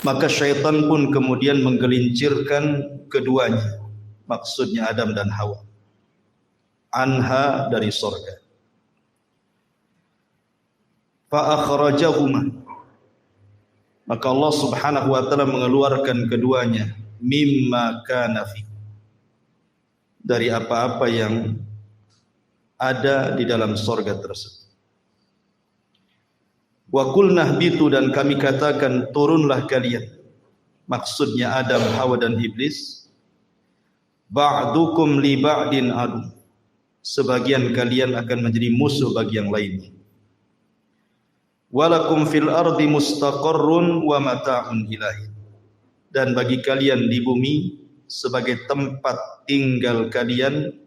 Maka syaitan pun kemudian menggelincirkan keduanya, maksudnya Adam dan Hawa, anha dari surga. Fa akhrajahuma, maka Allah Subhanahu wa taala mengeluarkan keduanya mimma kana fi, dari apa-apa yang ada di dalam surga tersebut. Wa qulna ihbitu, dan kami katakan turunlah kalian, maksudnya Adam, Hawa dan Iblis. Ba'dukum li ba'din adu, sebagian kalian akan menjadi musuh bagi yang lainnya. Walakum fil ardi mustaqarrun wa mata'un ilahi, dan bagi kalian di bumi sebagai tempat tinggal kalian,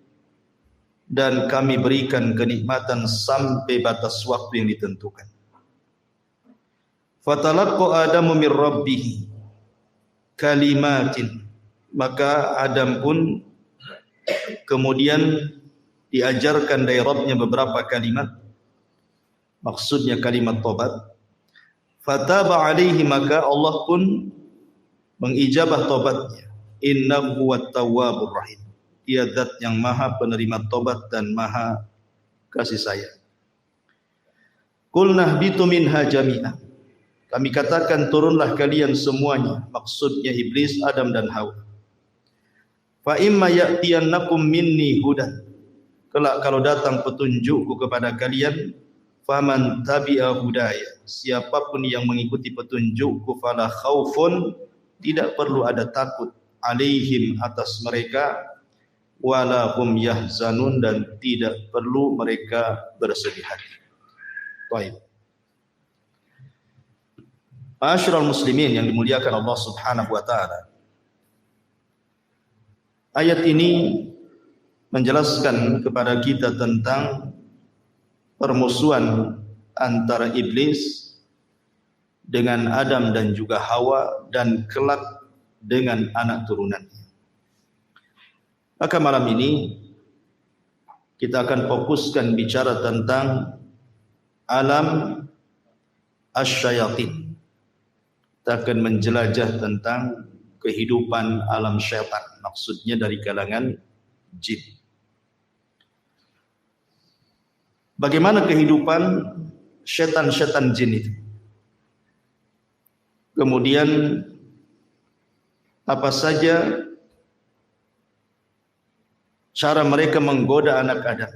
dan kami berikan kenikmatan sampai batas waktu yang ditentukan. Fatalaqqa Adamu min rabbih kalimatin, maka Adam pun kemudian diajarkan dari Rabbnya beberapa kalimat, maksudnya kalimat tobat. Fataba alaihi, maka Allah pun mengijabah tobatnya. Innahu huwat tawwabur rahim, Dia zat yang maha penerima tobat dan maha kasih sayang. Qulna ihbitu minha jami'an, kami katakan turunlah kalian semuanya, maksudnya Iblis, Adam dan Hawa. Fa imma ya'tiyannakum minni hudan, kelak kalau datang petunjukku kepada kalian, faman tabi'a hudaya, siapapun yang mengikuti petunjukku, fala khaufun, tidak perlu ada takut, alaihim, atas mereka, wala hum yahzanun, dan tidak perlu mereka bersedih hati. Baik. Ma'asyiral muslimin yang dimuliakan Allah Subhanahu wa taala. Ayat ini menjelaskan kepada kita tentang permusuhan antara iblis dengan Adam dan juga Hawa, dan kelak dengan anak turunannya. Maka malam ini kita akan fokuskan bicara tentang alam asyayatin. Kita akan menjelajah tentang kehidupan alam syaitan, maksudnya dari kalangan jin. Bagaimana kehidupan syaitan-syaitan jin itu? Kemudian apa saja cara mereka menggoda anak Adam?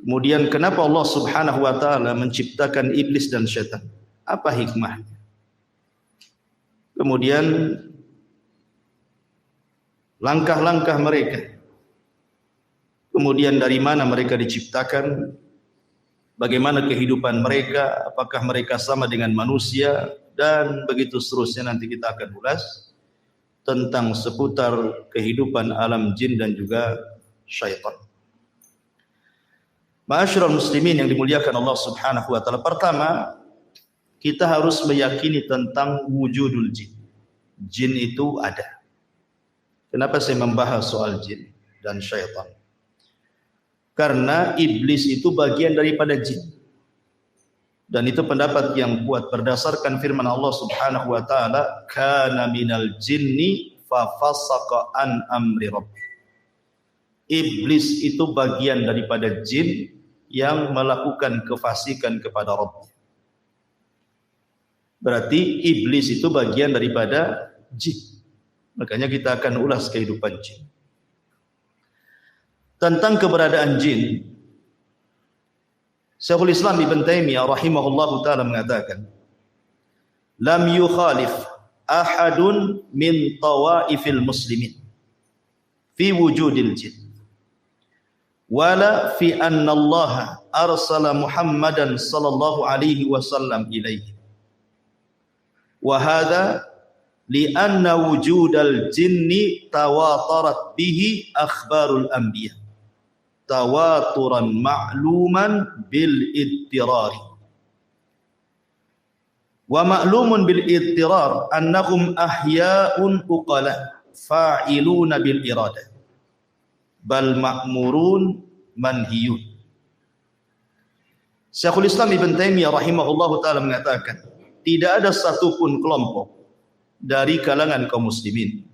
Kemudian kenapa Allah Subhanahu wa taala menciptakan iblis dan syaitan? Apa hikmahnya? Kemudian langkah-langkah mereka. Kemudian dari mana mereka diciptakan? Bagaimana kehidupan mereka? Apakah mereka sama dengan manusia? Dan begitu seterusnya, nanti kita akan ulas tentang seputar kehidupan alam jin dan juga syaitan. Ma'asyiral muslimin yang dimuliakan Allah Subhanahu wa taala. Pertama, kita harus meyakini tentang wujudul jin. Jin itu ada. Kenapa saya membahas soal jin dan syaitan? Karena iblis itu bagian daripada jin. Dan itu pendapat yang kuat berdasarkan firman Allah Subhanahu wa taala, kana minal jinni fa fasaqa an amri rabbi. Iblis itu bagian daripada jin yang melakukan kefasikan kepada Rabb. Berarti iblis itu bagian daripada jin. Makanya kita akan ulas kehidupan jin. Tentang keberadaan jin, Syekhul Islam Ibn Taimiyah rahimahullahu ta'ala mengatakan, lam yukhalif ahadun min tawaifil muslimin fi wujudil jin, wala fi anna Allah arsala Muhammadan sallallahu alaihi wasallam ilaihi. Wa hadha li'anna wujudal jinni tawatarat bihi akhbarul anbiya tawaturan ma'luman bil ittirari. Wa ma'lumun bil ittirar annahum ahya'un uqala fa'iluna bil irada bal ma'murun manhiyun. Syekhul Islam Ibn Taimiyah rahimahullahu ta'ala mengatakan, tidak ada satupun kelompok dari kalangan kaum muslimin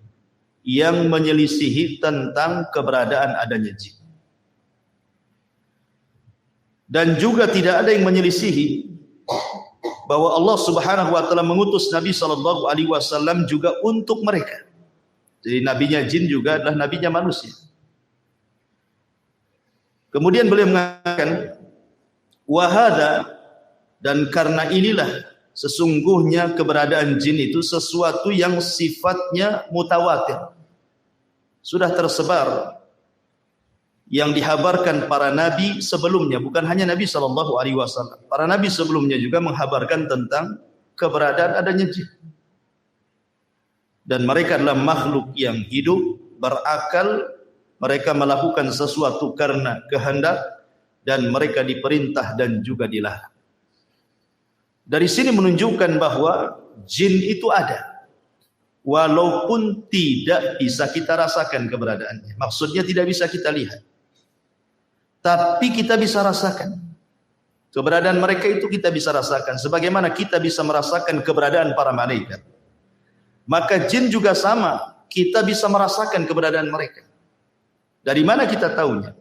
yang menyelisihi tentang keberadaan adanya jin. Dan juga tidak ada yang menyelisihi bahwa Allah Subhanahu wa taala mengutus Nabi sallallahu alaihi wasallam juga untuk mereka. Jadi nabinya jin juga adalah nabinya manusia. Kemudian beliau mengatakan wahada, dan karena inilah sesungguhnya keberadaan jin itu sesuatu yang sifatnya mutawatir. Sudah tersebar yang dihabarkan para nabi sebelumnya, bukan hanya Nabi sallallahu alaihi wasallam. Para nabi sebelumnya juga menghabarkan tentang keberadaan adanya jin. Dan mereka adalah makhluk yang hidup, berakal, mereka melakukan sesuatu karena kehendak, dan mereka diperintah dan juga dilarang. Dari sini menunjukkan bahwa jin itu ada, walaupun tidak bisa kita rasakan keberadaannya. Maksudnya tidak bisa kita lihat, tapi kita bisa rasakan keberadaan mereka. Itu kita bisa rasakan sebagaimana kita bisa merasakan keberadaan para malaikat. Maka jin juga sama, kita bisa merasakan keberadaan mereka. Dari mana kita tahunya?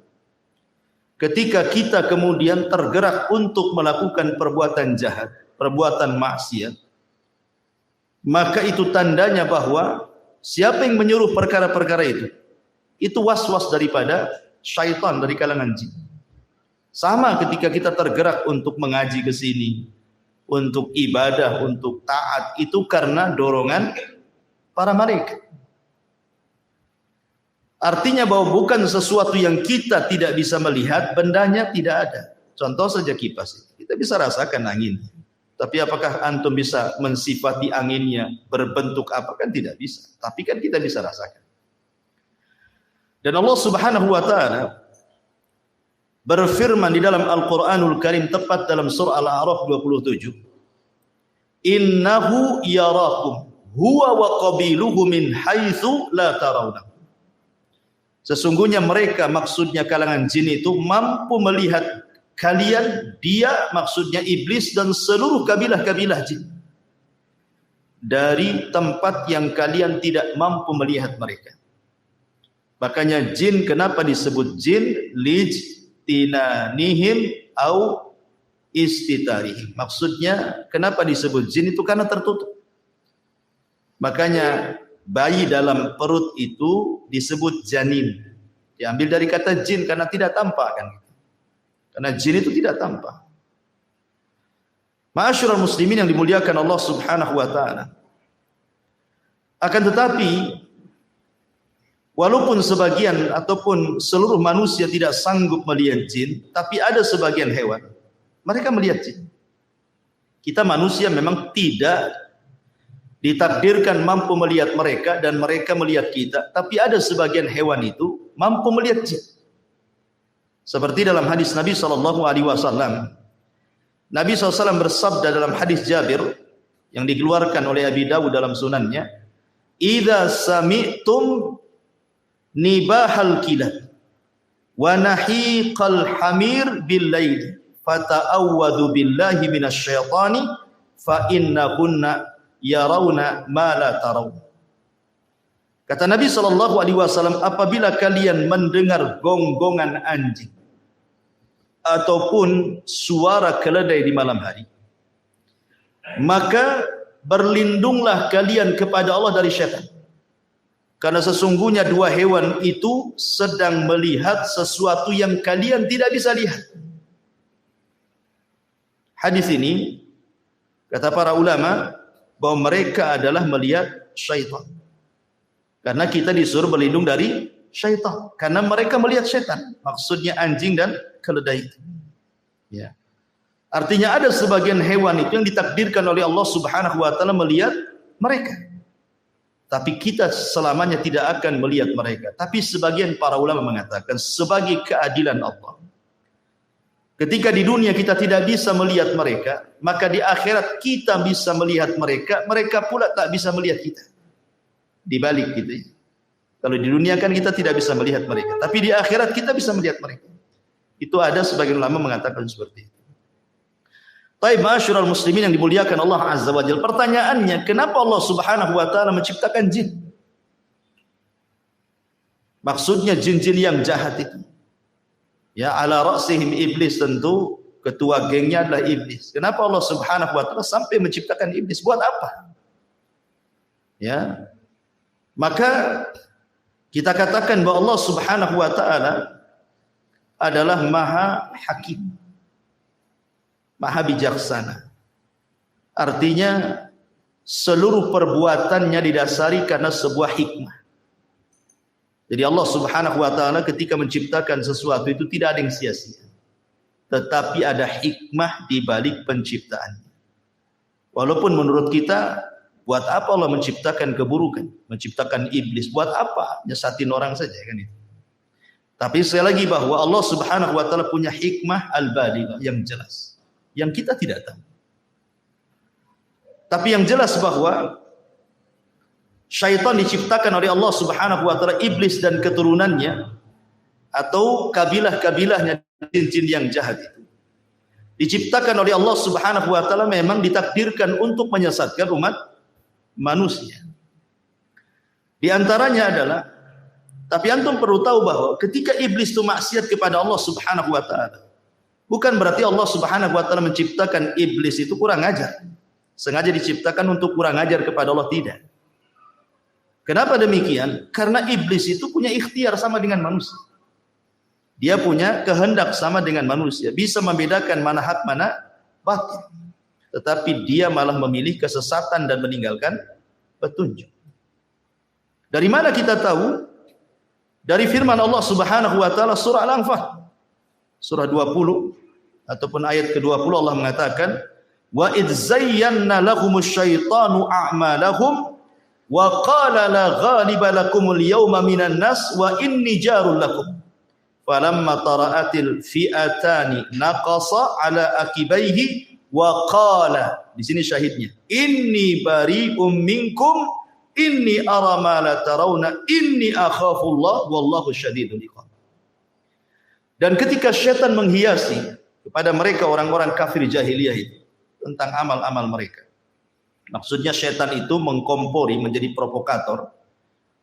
Ketika kita kemudian tergerak untuk melakukan perbuatan jahat, perbuatan maksiat, maka itu tandanya bahwa siapa yang menyuruh perkara-perkara itu was-was daripada syaitan dari kalangan jin. Sama ketika kita tergerak untuk mengaji ke sini, untuk ibadah, untuk taat, itu karena dorongan para malaikat. Artinya bahwa bukan sesuatu yang kita tidak bisa melihat, bendanya tidak ada. Contoh saja kipas, kita bisa rasakan angin. Tapi apakah antum bisa mensifati anginnya berbentuk apa? Kan tidak bisa. Tapi kan kita bisa rasakan. Dan Allah Subhanahu wa taala berfirman di dalam Al-Qur'anul Karim, tepat dalam surah Al-A'raf 27. Innahu yarakum huwa wa qabiluhu min haitsu la tarawna. Sesungguhnya mereka, maksudnya kalangan jin itu, mampu melihat kalian, dia maksudnya iblis dan seluruh kabilah-kabilah jin, dari tempat yang kalian tidak mampu melihat mereka. Makanya jin kenapa disebut jin? Lijtinanihim au istitarihim. Maksudnya kenapa disebut jin itu? Karena tertutup. Makanya bayi dalam perut itu disebut janin. Diambil dari kata jin karena tidak tampak kan. Karena jin itu tidak tampak. Ma'asyiral muslimin yang dimuliakan Allah Subhanahu wa taala. Akan tetapi walaupun sebagian ataupun seluruh manusia tidak sanggup melihat jin, tapi ada sebagian hewan mereka melihat jin. Kita manusia memang tidak ditakdirkan mampu melihat mereka dan mereka melihat kita, tapi ada sebagian hewan itu mampu melihat jin. Seperti dalam hadis Nabi sallallahu alaihi wasallam. Nabi SAW bersabda dalam hadis Jabir yang dikeluarkan oleh Abi Dawud dalam sunannya, "Idza sami'tum nibahal kilab wa nahiqal hamir bil lail fata'awwadhu billahi minasyaitani fa innahunna yarawna ma la taraw." Kata Nabi sallallahu alaihi wasallam, apabila kalian mendengar gonggongan anjing ataupun suara keledai di malam hari, maka berlindunglah kalian kepada Allah dari syaitan. Karena sesungguhnya dua hewan itu sedang melihat sesuatu yang kalian tidak bisa lihat. Hadis ini, kata para ulama, bahwa mereka adalah melihat syaitan. Karena kita disuruh berlindung dari syaitan. Karena mereka melihat syaitan. Maksudnya anjing dan keledai itu. Ya. Artinya ada sebagian hewan itu yang ditakdirkan oleh Allah Subhanahu wa taala melihat mereka. Tapi kita selamanya tidak akan melihat mereka. Tapi sebagian para ulama mengatakan sebagai keadilan Allah, ketika di dunia kita tidak bisa melihat mereka, maka di akhirat kita bisa melihat mereka, mereka pula tak bisa melihat kita. Dibalik gitu. Kalau di dunia kan kita tidak bisa melihat mereka, tapi di akhirat kita bisa melihat mereka. Itu ada sebagian ulama mengatakan seperti itu. Taib ma'asyiral muslimin yang dimuliakan Allah Azza wa Jalla. Pertanyaannya, kenapa Allah Subhanahu wa taala menciptakan jin? Maksudnya jin-jin yang jahat itu. Ya, ala ra'sihim iblis, tentu ketua gengnya adalah iblis. Kenapa Allah Subhanahu wa taala sampai menciptakan iblis? Buat apa? Ya. Maka kita katakan bahwa Allah Subhanahu wa taala adalah Maha Hakim, Maha bijaksana. Artinya seluruh perbuatannya didasari karena sebuah hikmah. Jadi Allah Subhanahu wa taala ketika menciptakan sesuatu itu tidak ada yang sia-sia. Tetapi ada hikmah di balik penciptaannya. Walaupun menurut kita, buat apa Allah menciptakan keburukan, menciptakan iblis? Buat apa? Nyesatin orang saja kan itu. Tapi sekali lagi bahwa Allah Subhanahu wa taala punya hikmah al-balighah yang jelas, yang kita tidak tahu. Tapi yang jelas bahwa syaitan diciptakan oleh Allah Subhanahu wa taala, iblis dan keturunannya atau kabilah-kabilahnya jin-jin yang jahat itu diciptakan oleh Allah Subhanahu wa taala, memang ditakdirkan untuk menyesatkan umat manusia. Di antaranya adalah, tapi antum perlu tahu bahwa ketika iblis itu maksiat kepada Allah Subhanahu wa taala, bukan berarti Allah Subhanahu wa taala menciptakan iblis itu kurang ajar. Sengaja diciptakan untuk kurang ajar kepada Allah, tidak. Kenapa demikian? Karena iblis itu punya ikhtiar sama dengan manusia. Dia punya kehendak sama dengan manusia, bisa membedakan mana hak mana batil. Tetapi dia malah memilih kesesatan dan meninggalkan petunjuk. Dari mana kita tahu? Dari firman Allah Subhanahu wa taala surah Al-Anfal surah 20 ataupun ayat ke-20, Allah mengatakan, wa idz zayyana lahumusy syaitanu a'malahum wa qala la ghaliba lakumul yawma minan nas wa inni jarul lakum falamma tara'atil fi'atani naqasa ala akibaihi wa qala, di sini syahidnya, inni bari'um minkum inni ara ma la tarawna inni akhafullah wallahu syadidul iqab. Dan ketika syaitan menghiasi kepada mereka orang-orang kafir jahiliyah itu tentang amal-amal mereka, maksudnya syaitan itu mengkompori, menjadi provokator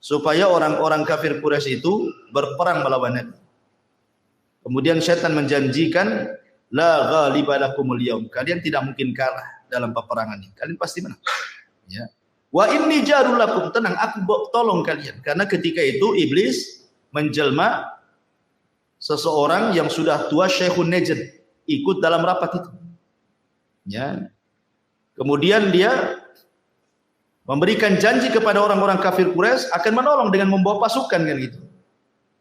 supaya orang-orang kafir Quraisy itu berperang melawan Nabi. Kemudian syaitan menjanjikan, la ghaliba lakumul yaum, kalian tidak mungkin kalah dalam peperangan ini, kalian pasti menang. Ya. Wa inni jarul lakum, tenang, aku tolong kalian. Karena ketika itu iblis menjelma seseorang yang sudah tua, Syekhun Najd, ikut dalam rapat itu. Ya. Kemudian dia memberikan janji kepada orang-orang kafir Quraisy akan menolong dengan membawa pasukan kan gitu.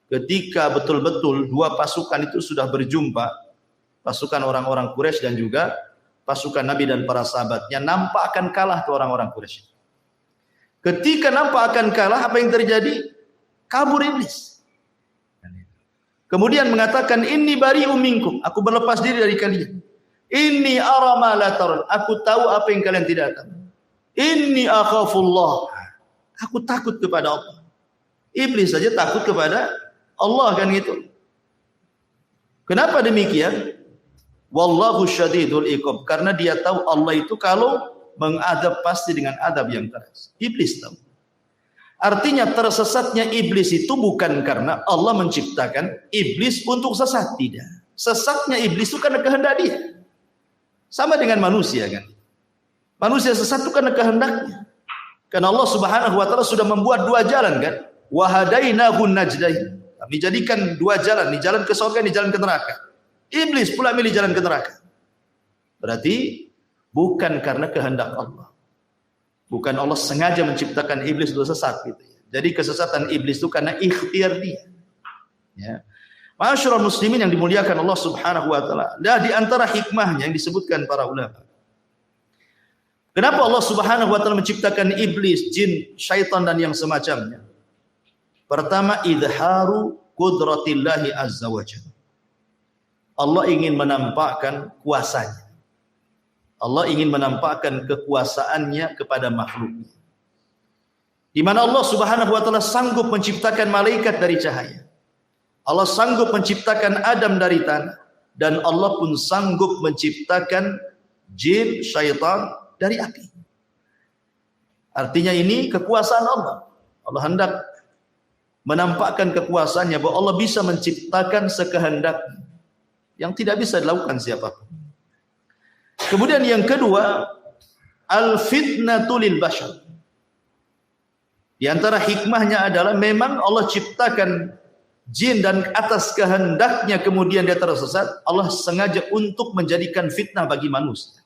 Ketika betul-betul dua pasukan itu sudah berjumpa, pasukan orang-orang Quraisy dan juga pasukan Nabi dan para sahabatnya, nampak akan kalah ke orang-orang Quraisy. Ketika nampak akan kalah, apa yang terjadi? Kabur iblis. Kemudian mengatakan, inni bari'um minkum, aku berlepas diri dari kalian. Inni ara ma la tarun, aku tahu apa yang kalian tidak tahu. Inni akhafullah, aku takut kepada Allah. Iblis saja takut kepada Allah kan gitu. Kenapa demikian? Wallahu syadidul iqab, karena dia tahu Allah itu kalau mengadab pasti dengan adab yang keras. Iblis tahu. Artinya tersesatnya iblis itu bukan karena Allah menciptakan iblis untuk sesat, tidak. Sesatnya iblis itu karena kehendak dia. Sama dengan manusia kan. Manusia sesat itu karena kehendaknya. Karena Allah Subhanahu wa taala sudah membuat dua jalan kan. Wa hadainahun najdain. Kami jadikan dua jalan, ini jalan ke surga, ini jalan ke neraka. Iblis pula milih jalan ke neraka. Berarti bukan karena kehendak Allah. Bukan Allah sengaja menciptakan iblis untuk sesat gitu ya. Jadi kesesatan iblis itu karena ikhtiar dia. Ya. Ma'asyiral muslimin yang dimuliakan Allah Subhanahu wa taala. Dan di antara hikmahnya yang disebutkan para ulama. Kenapa Allah Subhanahu wa taala menciptakan iblis, jin, syaitan dan yang semacamnya? Pertama, idharu qudratillahi azza wa jalla. Allah ingin menampakkan kuasanya. Allah ingin menampakkan kekuasaannya kepada makhluknya. Di mana Allah Subhanahu wa taala sanggup menciptakan malaikat dari cahaya. Allah sanggup menciptakan Adam dari tanah, dan Allah pun sanggup menciptakan jin, syaitan dari api. Artinya ini kekuasaan Allah. Allah hendak menampakkan kekuasaannya bahwa Allah bisa menciptakan sekehendaknya yang tidak bisa dilakukan siapapun. Kemudian yang kedua, al-fitnatu lil bashar. Di antara hikmahnya adalah memang Allah ciptakan jin dan atas kehendaknya kemudian dia tersesat, Allah sengaja untuk menjadikan fitnah bagi manusia.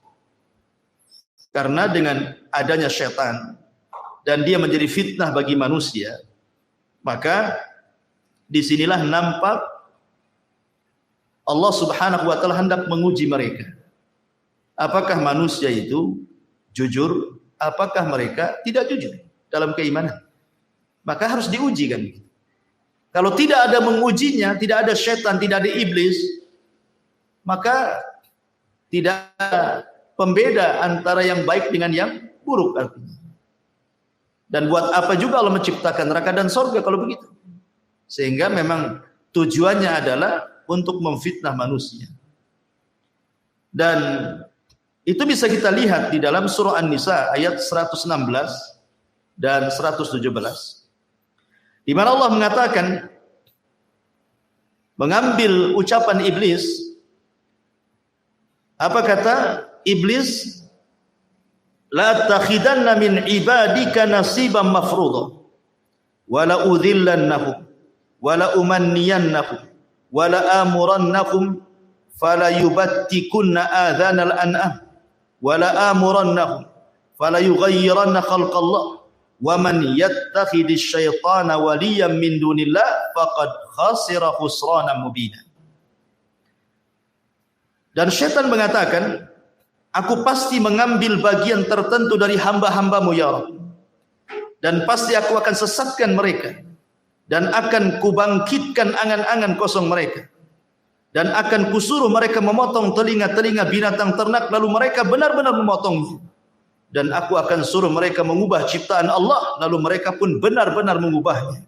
Karena dengan adanya syaitan dan dia menjadi fitnah bagi manusia, maka disinilah nampak Allah subhanahu wa ta'ala hendak menguji mereka. Apakah manusia itu jujur? Apakah mereka tidak jujur dalam keimanan? Maka harus diuji kan. Kalau tidak ada mengujinya, tidak ada syaitan, tidak ada iblis, maka tidak ada pembeda antara yang baik dengan yang buruk artinya. Dan buat apa juga Allah menciptakan neraka dan surga kalau begitu? Sehingga memang tujuannya adalah untuk memfitnah manusia. Dan itu bisa kita lihat di dalam surah An-Nisa ayat 116 dan 117. Di mana Allah mengatakan, mengambil ucapan iblis, apa kata iblis? La takhidanna min ibadika nasiban mafruḍa wa la udhillannahum wa la umanniyannahum wa la amurannahum fala yubattikunna adhanal an'am wa la amurannahum fala yughayyiranna khalqallah wa man yattakhidhish syaitana waliyan min dunillah faqad khasira khusranan mubina. Dan syaitan mengatakan, aku pasti mengambil bagian tertentu dari hamba-hambamu ya Rabb, dan pasti aku akan sesatkan mereka, dan akan kubangkitkan angan-angan kosong mereka, dan akan kusuruh mereka memotong telinga-telinga binatang ternak, lalu mereka benar-benar memotongnya. Dan aku akan suruh mereka mengubah ciptaan Allah, lalu mereka pun benar-benar mengubahnya.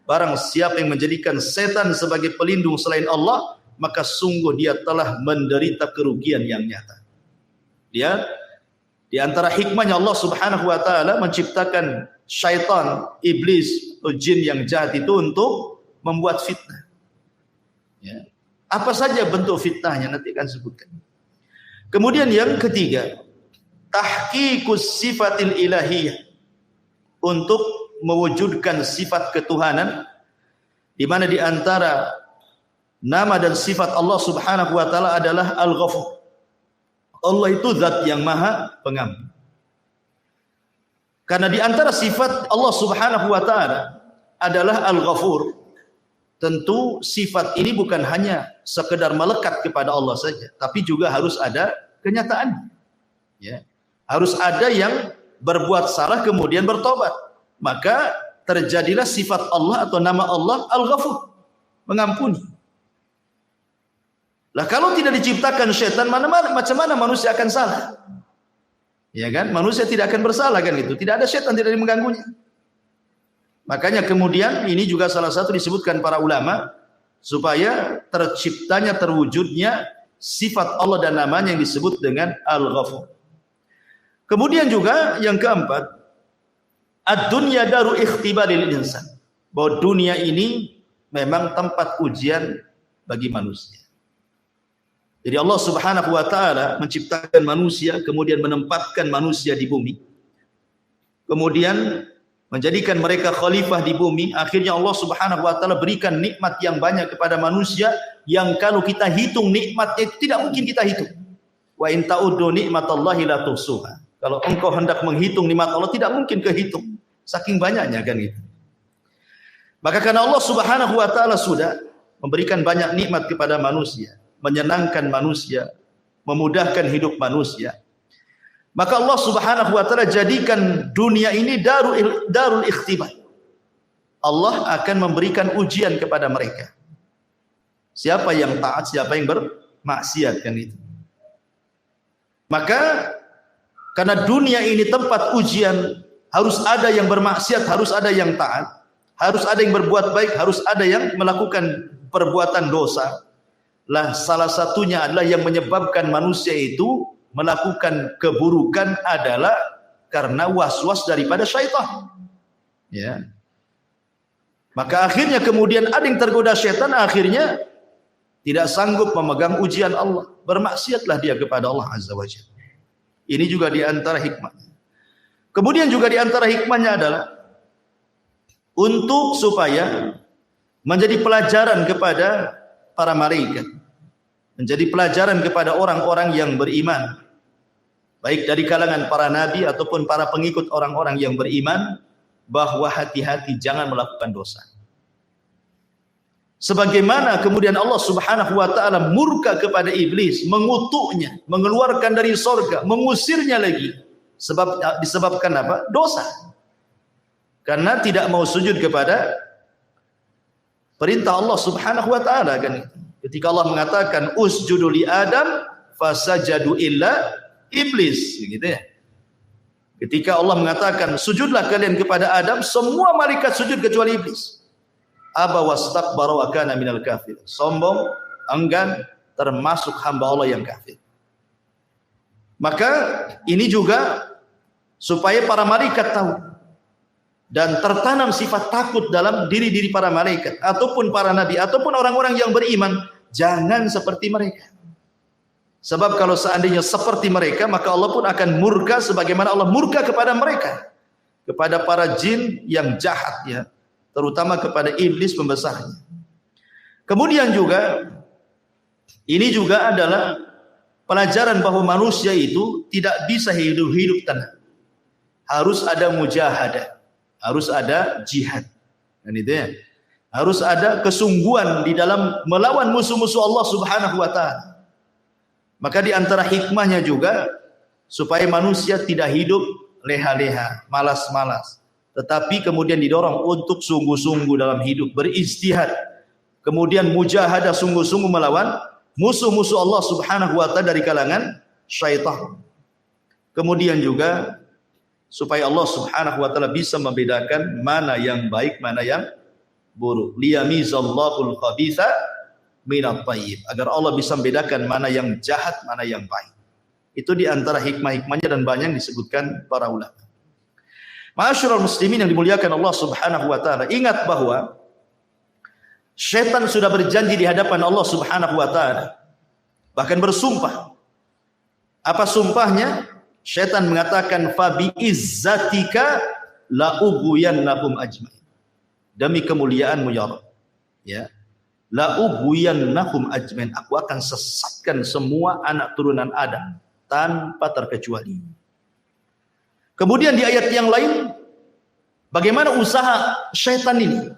Barang siapa yang menjadikan setan sebagai pelindung selain Allah, maka sungguh dia telah menderita kerugian yang nyata. Dia di antara hikmahnya Allah Subhanahu wa taala menciptakan syaitan, iblis, atau jin yang jahat itu untuk membuat fitnah. Ya. Apa saja bentuk fitnahnya nanti akan sebutkan. Kemudian yang ketiga, tahqiqus sifatil ilahiyah, untuk mewujudkan sifat ketuhanan, di mana di antara nama dan sifat Allah Subhanahu wa taala adalah Al-Ghafur. Allah itu zat yang maha pengampun. Karena di antara sifat Allah Subhanahu wa taala adalah Al-Ghafur, tentu sifat ini bukan hanya sekedar melekat kepada Allah saja, tapi juga harus ada kenyataan. Ya. Harus ada yang berbuat salah kemudian bertobat. Maka terjadilah sifat Allah atau nama Allah Al-Ghafur, mengampuni. Lah kalau tidak diciptakan syaitan, macam mana manusia akan salah? Ya kan? Manusia tidak akan bersalah kan gitu. Tidak ada syaitan, tidak ada yang mengganggunya. Makanya kemudian ini juga salah satu disebutkan para ulama supaya terciptanya, terwujudnya sifat Allah dan namanya yang disebut dengan Al-Ghafur. Kemudian juga yang keempat, ad-dunya daru ikhtibaril insan, bahwa dunia ini memang tempat ujian bagi manusia. Jadi Allah Subhanahu wa taala menciptakan manusia, kemudian menempatkan manusia di bumi, kemudian menjadikan mereka khalifah di bumi. Akhirnya Allah Subhanahu wa taala berikan nikmat yang banyak kepada manusia, yang kalau kita hitung nikmatnya itu tidak mungkin kita hitung. Wa in ta'uddu nikmatallahi la tuhsuha. Kalau engkau hendak menghitung nikmat Allah, tidak mungkin kehitung, saking banyaknya kan gitu. Maka karena Allah Subhanahu wa taala sudah memberikan banyak nikmat kepada manusia, menyenangkan manusia, memudahkan hidup manusia, maka Allah Subhanahu wa taala jadikan dunia ini darul ikhtibar. Allah akan memberikan ujian kepada mereka. Siapa yang taat, siapa yang bermaksiat kan itu. Maka karena dunia ini tempat ujian, harus ada yang bermaksiat, harus ada yang taat, harus ada yang berbuat baik, harus ada yang melakukan perbuatan dosa. Lah salah satunya adalah yang menyebabkan manusia itu melakukan keburukan adalah karena was-was daripada syaitan. Ya. Maka akhirnya kemudian ada yang tergoda syaitan, akhirnya tidak sanggup memegang ujian Allah. Bermaksiatlah dia kepada Allah Azza wa Jalla. Ini juga di antara hikmahnya. Kemudian juga di antara hikmahnya adalah untuk supaya menjadi pelajaran kepada para malaikat, menjadi pelajaran kepada orang-orang yang beriman, baik dari kalangan para nabi ataupun para pengikut orang-orang yang beriman, bahwa hati-hati jangan melakukan dosa. Sebagaimana kemudian Allah Subhanahu wa taala murka kepada iblis, mengutuknya, mengeluarkan dari surga, mengusirnya lagi. Disebabkan apa? Dosa. Karena tidak mau sujud kepada perintah Allah Subhanahu wa taala kan. Ketika Allah mengatakan usjudu li Adam fasajadu illa iblis, gitu ya. Ketika Allah mengatakan sujudlah kalian kepada Adam, semua malaikat sujud kecuali iblis. Aba wastakbara wa kana minal kafir. Sombong, enggan, termasuk hamba Allah yang kafir. Maka ini juga supaya para malaikat tahu dan tertanam sifat takut dalam diri-diri para malaikat ataupun para nabi ataupun orang-orang yang beriman, jangan seperti mereka. Sebab kalau seandainya seperti mereka, maka Allah pun akan murka sebagaimana Allah murka kepada mereka, kepada para jin yang jahat ya, terutama kepada iblis pembesarnya. Kemudian juga ini juga adalah pelajaran bahwa manusia itu tidak bisa hidup tenang. Harus ada mujahadah, harus ada jihad. Dan itu ya. Harus ada kesungguhan di dalam melawan musuh-musuh Allah Subhanahu wa taala. Maka di antara hikmahnya juga supaya manusia tidak hidup leha-leha, malas-malas, tetapi kemudian didorong untuk sungguh-sungguh dalam hidup, beristihad, kemudian mujahadah sungguh-sungguh melawan musuh-musuh Allah Subhanahu wa taala dari kalangan syaitan. Kemudian juga supaya Allah Subhanahu wa taala bisa membedakan mana yang baik, mana yang buruk. Liyamizallahul khabitha minat thayyib, agar Allah bisa membedakan mana yang jahat, mana yang baik. Itu di antara hikmah-hikmahnya dan banyak disebutkan para ulama. Ma'asyiral muslimin yang dimuliakan Allah Subhanahu wa taala, ingat bahwa syaitan sudah berjanji di hadapan Allah Subhanahu wa taala, bahkan bersumpah. Apa sumpahnya? Syaitan mengatakan fa bi izzatika la ughwiyannahum ajmain. Demi kemuliaanmu ya Rabb, ya, la ughwiyannahum ajmain, aku akan sesatkan semua anak turunan Adam tanpa terkecuali. Kemudian di ayat yang lain, bagaimana usaha syaitan ini?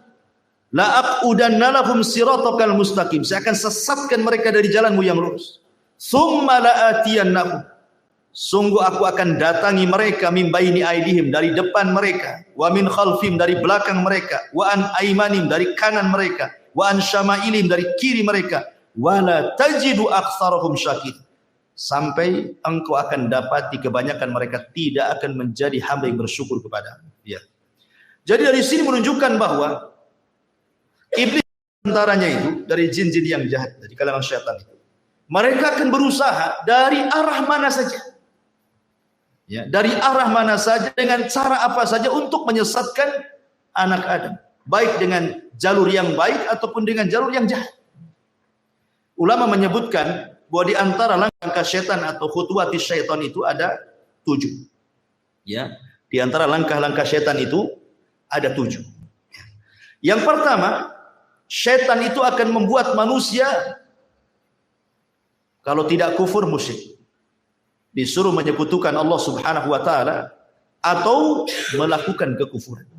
La aqudanna lahum siratakal mustaqim, saya akan sesatkan mereka dari jalanmu yang lurus. Tsumma la atiyannahum, sungguh aku akan datangi mereka min baini aidihim, dari depan mereka, wa min khalfihim, dari belakang mereka, wa an aimanim, dari kanan mereka, wa an syamailim, dari kiri mereka, wa la tajidu aktsarahum syakir, sampai engkau akan dapati kebanyakan mereka tidak akan menjadi hamba yang bersyukur kepada-Mu. Ya. Jadi dari sini menunjukkan bahwa iblis antaranya itu dari jin-jin yang jahat, dari kalangan syaitan itu, mereka akan berusaha dari arah mana saja, ya, dari arah mana saja, dengan cara apa saja untuk menyesatkan anak Adam, baik dengan jalur yang baik ataupun dengan jalur yang jahat. Ulama menyebutkan bahwa di antara langkah syaitan atau khutuwati syaitan itu ada 7. Ya, di antara langkah-langkah syaitan itu ada 7. Yang pertama, syaitan itu akan membuat manusia kalau tidak kufur musyrik, disuruh menyekutukan Allah Subhanahu wa taala atau melakukan kekufuran.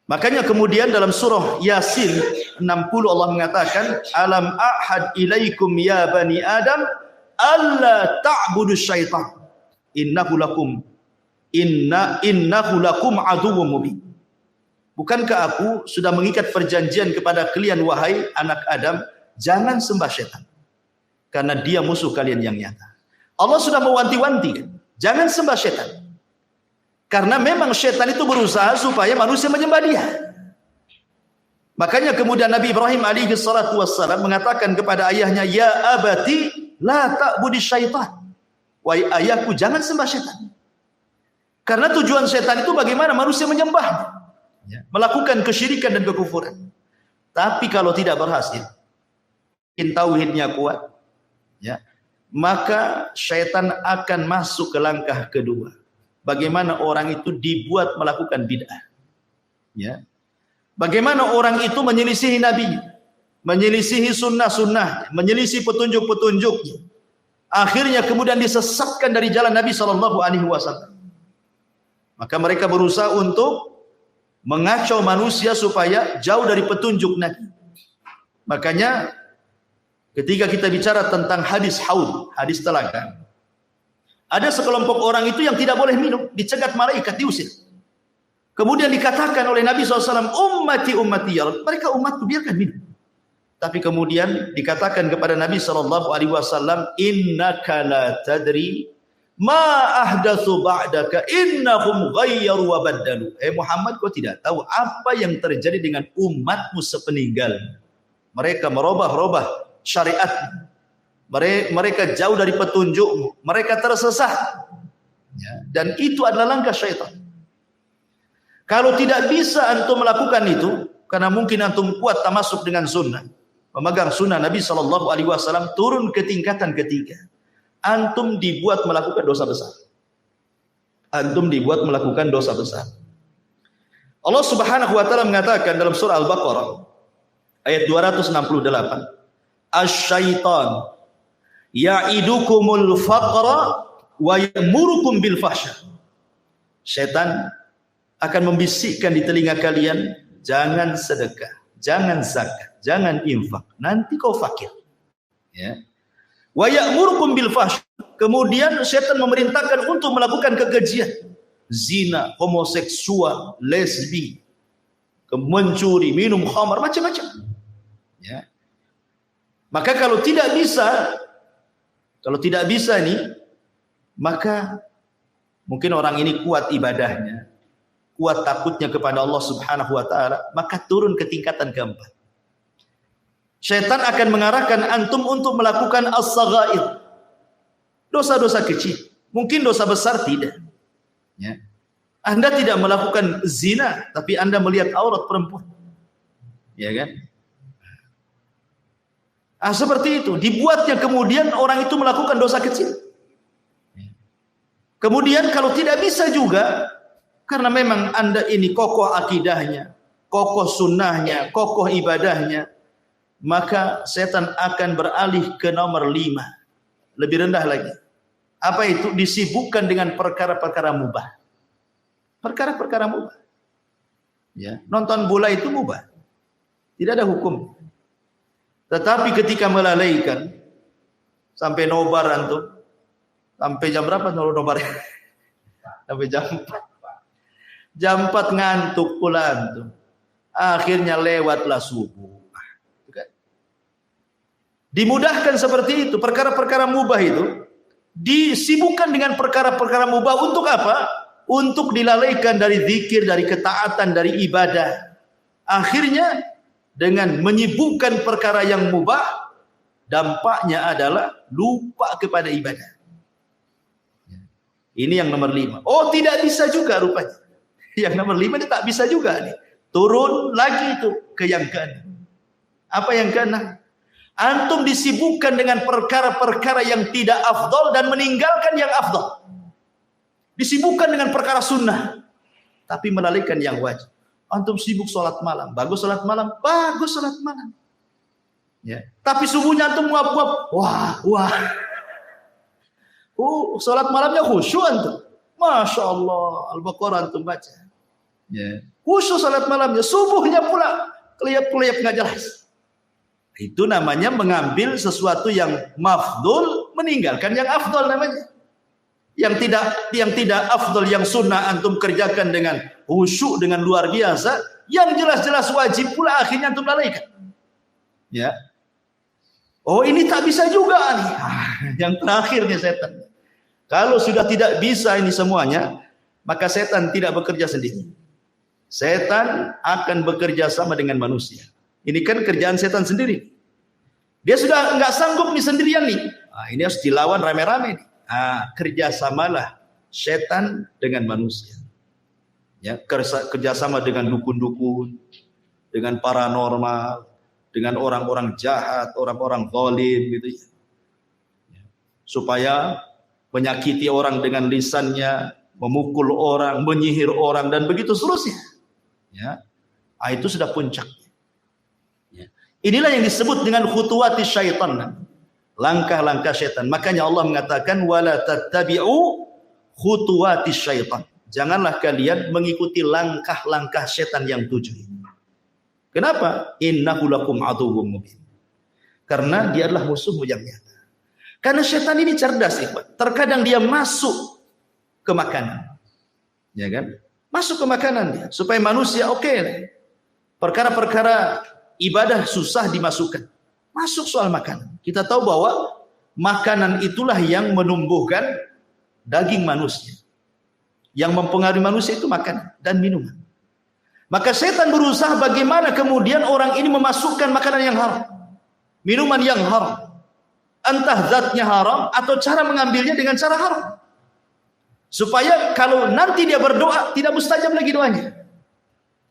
Makanya kemudian dalam surah Yasin 60 Allah mengatakan, alam ahad ilaikum ya bani Adam alla ta'budu syaitan innahu lakum aduwwum mubin. Bukankah aku sudah mengikat perjanjian kepada kalian wahai anak Adam, jangan sembah syaitan, karena dia musuh kalian yang nyata. Allah sudah mewanti-wanti, jangan sembah syaitan. Karena memang syaitan itu berusaha supaya manusia menyembah dia. Makanya kemudian Nabi Ibrahim alaihi salatu wassalam mengatakan kepada ayahnya, ya abati la ta'budi syaitan. wahai ayahku, jangan sembah setan. Karena tujuan setan itu bagaimana manusia menyembah, melakukan kesyirikan dan kekufuran. Tapi kalau tidak berhasil, tauhidnya kuat, ya, maka syaitan akan masuk ke langkah kedua. Bagaimana orang itu dibuat melakukan bid'ah. Ya. Bagaimana orang itu menyelisihi Nabi, menyelisihi sunnah-sunnah, menyelisih petunjuk-petunjuknya. Akhirnya kemudian disesatkan dari jalan Nabi SAW. Maka mereka berusaha untuk mengacau manusia supaya jauh dari petunjuk Nabi. Makanya ketika kita bicara tentang hadis haud, hadis telaga, ada sekelompok orang itu yang tidak boleh minum, dicegat malaikat, diusir. Kemudian dikatakan oleh Nabi SAW, ummati ummati ya Rabb, mereka umatku biarkan minum. Tapi kemudian dikatakan kepada Nabi SAW, innaka la tadri ma ahdatsu ba'daka innahum ghayyaru wa baddalu. Muhammad, kau tidak tahu apa yang terjadi dengan umatmu sepeninggal. Mereka merubah-rubah syariat. Mereka jauh dari petunjukmu. Mereka tersesat. Ya, dan itu adalah langkah syaitan. Kalau tidak bisa antum melakukan itu, karena mungkin antum kuat tamasuk dengan sunnah, memegang sunnah Nabi SAW, turun ke tingkatan ketiga. Antum dibuat melakukan dosa besar. Antum dibuat melakukan dosa besar. Allah Subhanahu wa taala mengatakan dalam surah Al-Baqarah ayat 268, Asy-syaitan ya'idukumul faqra wa ya'murukum bil fahsya. Syaitan akan membisikkan di telinga kalian, jangan sedekah, jangan zakat, jangan infak, nanti kau fakir. Ya. Wa ya'murukum bil fahsy. Kemudian setan memerintahkan untuk melakukan kekejian, zina, homoseksual, lesbi, mencuri, minum khamar, macam-macam. Ya. Maka kalau tidak bisa nih, maka mungkin orang ini kuat ibadahnya, kuat takutnya kepada Allah Subhanahu wa taala, maka turun ke tingkatan keempat. Syaitan akan mengarahkan antum untuk melakukan as-saghair. Dosa-dosa kecil. Mungkin dosa besar tidak. Ya. Anda tidak melakukan zina, tapi Anda melihat aurat perempuan. Ya kan? Seperti itu. Dibuatnya kemudian orang itu melakukan dosa kecil. Kemudian kalau tidak bisa juga, karena memang Anda ini kokoh akidahnya, kokoh sunnahnya, kokoh ibadahnya, maka setan akan beralih ke nomor 5, lebih rendah lagi. Apa itu? Disibukkan dengan perkara-perkara mubah. Perkara-perkara mubah. Ya, nonton bola itu mubah, tidak ada hukum. Tetapi ketika melalaikan sampai nobar antum, sampai jam berapa nobar? Sampai jam 4. Jam 4 ngantuk pula antum. Akhirnya lewatlah subuh. Dimudahkan seperti itu, perkara-perkara mubah itu disibukkan dengan perkara-perkara mubah untuk apa? Untuk dilalaikan dari zikir, dari ketaatan, dari ibadah. Akhirnya dengan menyibukkan perkara yang mubah, dampaknya adalah lupa kepada ibadah. Ini yang nomor 5. Oh, tidak bisa juga rupanya. Yang nomor 5 ini tak bisa juga nih. Turun lagi itu ke yang ke-6. Apa yang ke-6? Antum disibukkan dengan perkara-perkara yang tidak afdol dan meninggalkan yang afdol. Disibukkan dengan perkara sunnah, tapi melalaikan yang wajib. Antum sibuk sholat malam, bagus sholat malam, bagus sholat malam. Ya. Tapi subuhnya antum nguap-nguap, wah. Sholat malamnya khusyuk antum. Masya Allah, Al-Baqarah antum baca. Ya. Khusyuk sholat malamnya, subuhnya pula kelihap-kelihap nggak jelas. Itu namanya mengambil sesuatu yang mafdul, meninggalkan yang afdol namanya. Yang tidak afdol, yang sunnah antum kerjakan dengan khusyuk, dengan luar biasa, yang jelas-jelas wajib pula akhirnya antum lalaikan. Ya. Oh, ini tak bisa juga nih. Yang terakhir nih setan. Kalau sudah tidak bisa ini semuanya, maka setan tidak bekerja sendiri. Setan akan bekerja sama dengan manusia. Ini kan kerjaan setan sendiri. Dia sudah nggak sanggup nih sendirian nih. Ini harus dilawan rame-rame nih. kerjasamalah setan dengan manusia. Ya, kerjasama dengan dukun-dukun, dengan paranormal, dengan orang-orang jahat, orang-orang zalim gitu ya. Supaya menyakiti orang dengan lisannya, memukul orang, menyihir orang dan begitu seterusnya. Ya. Itu sudah puncak. Ya. Inilah yang disebut dengan khutuwati syaitan. Langkah-langkah syaitan. Makanya Allah mengatakan wala tattabi'u khutuwati syaitan. Janganlah kalian mengikuti langkah-langkah syaitan yang 7 ini. Kenapa? Innahu lakum aduwwum mubin. Karena dia adalah musuhmu yang nyata. Karena syaitan ini cerdas, ikhwan. Terkadang dia masuk ke makanan. Ya kan? Masuk ke makanan dia supaya manusia perkara-perkara ibadah susah dimasukkan. Masuk soal makanan. Kita tahu bahwa makanan itulah yang menumbuhkan daging manusia. Yang mempengaruhi manusia itu makanan dan minuman. Maka setan berusaha bagaimana kemudian orang ini memasukkan makanan yang haram, minuman yang haram. Entah zatnya haram atau cara mengambilnya dengan cara haram. Supaya kalau nanti dia berdoa tidak mustajab lagi doanya.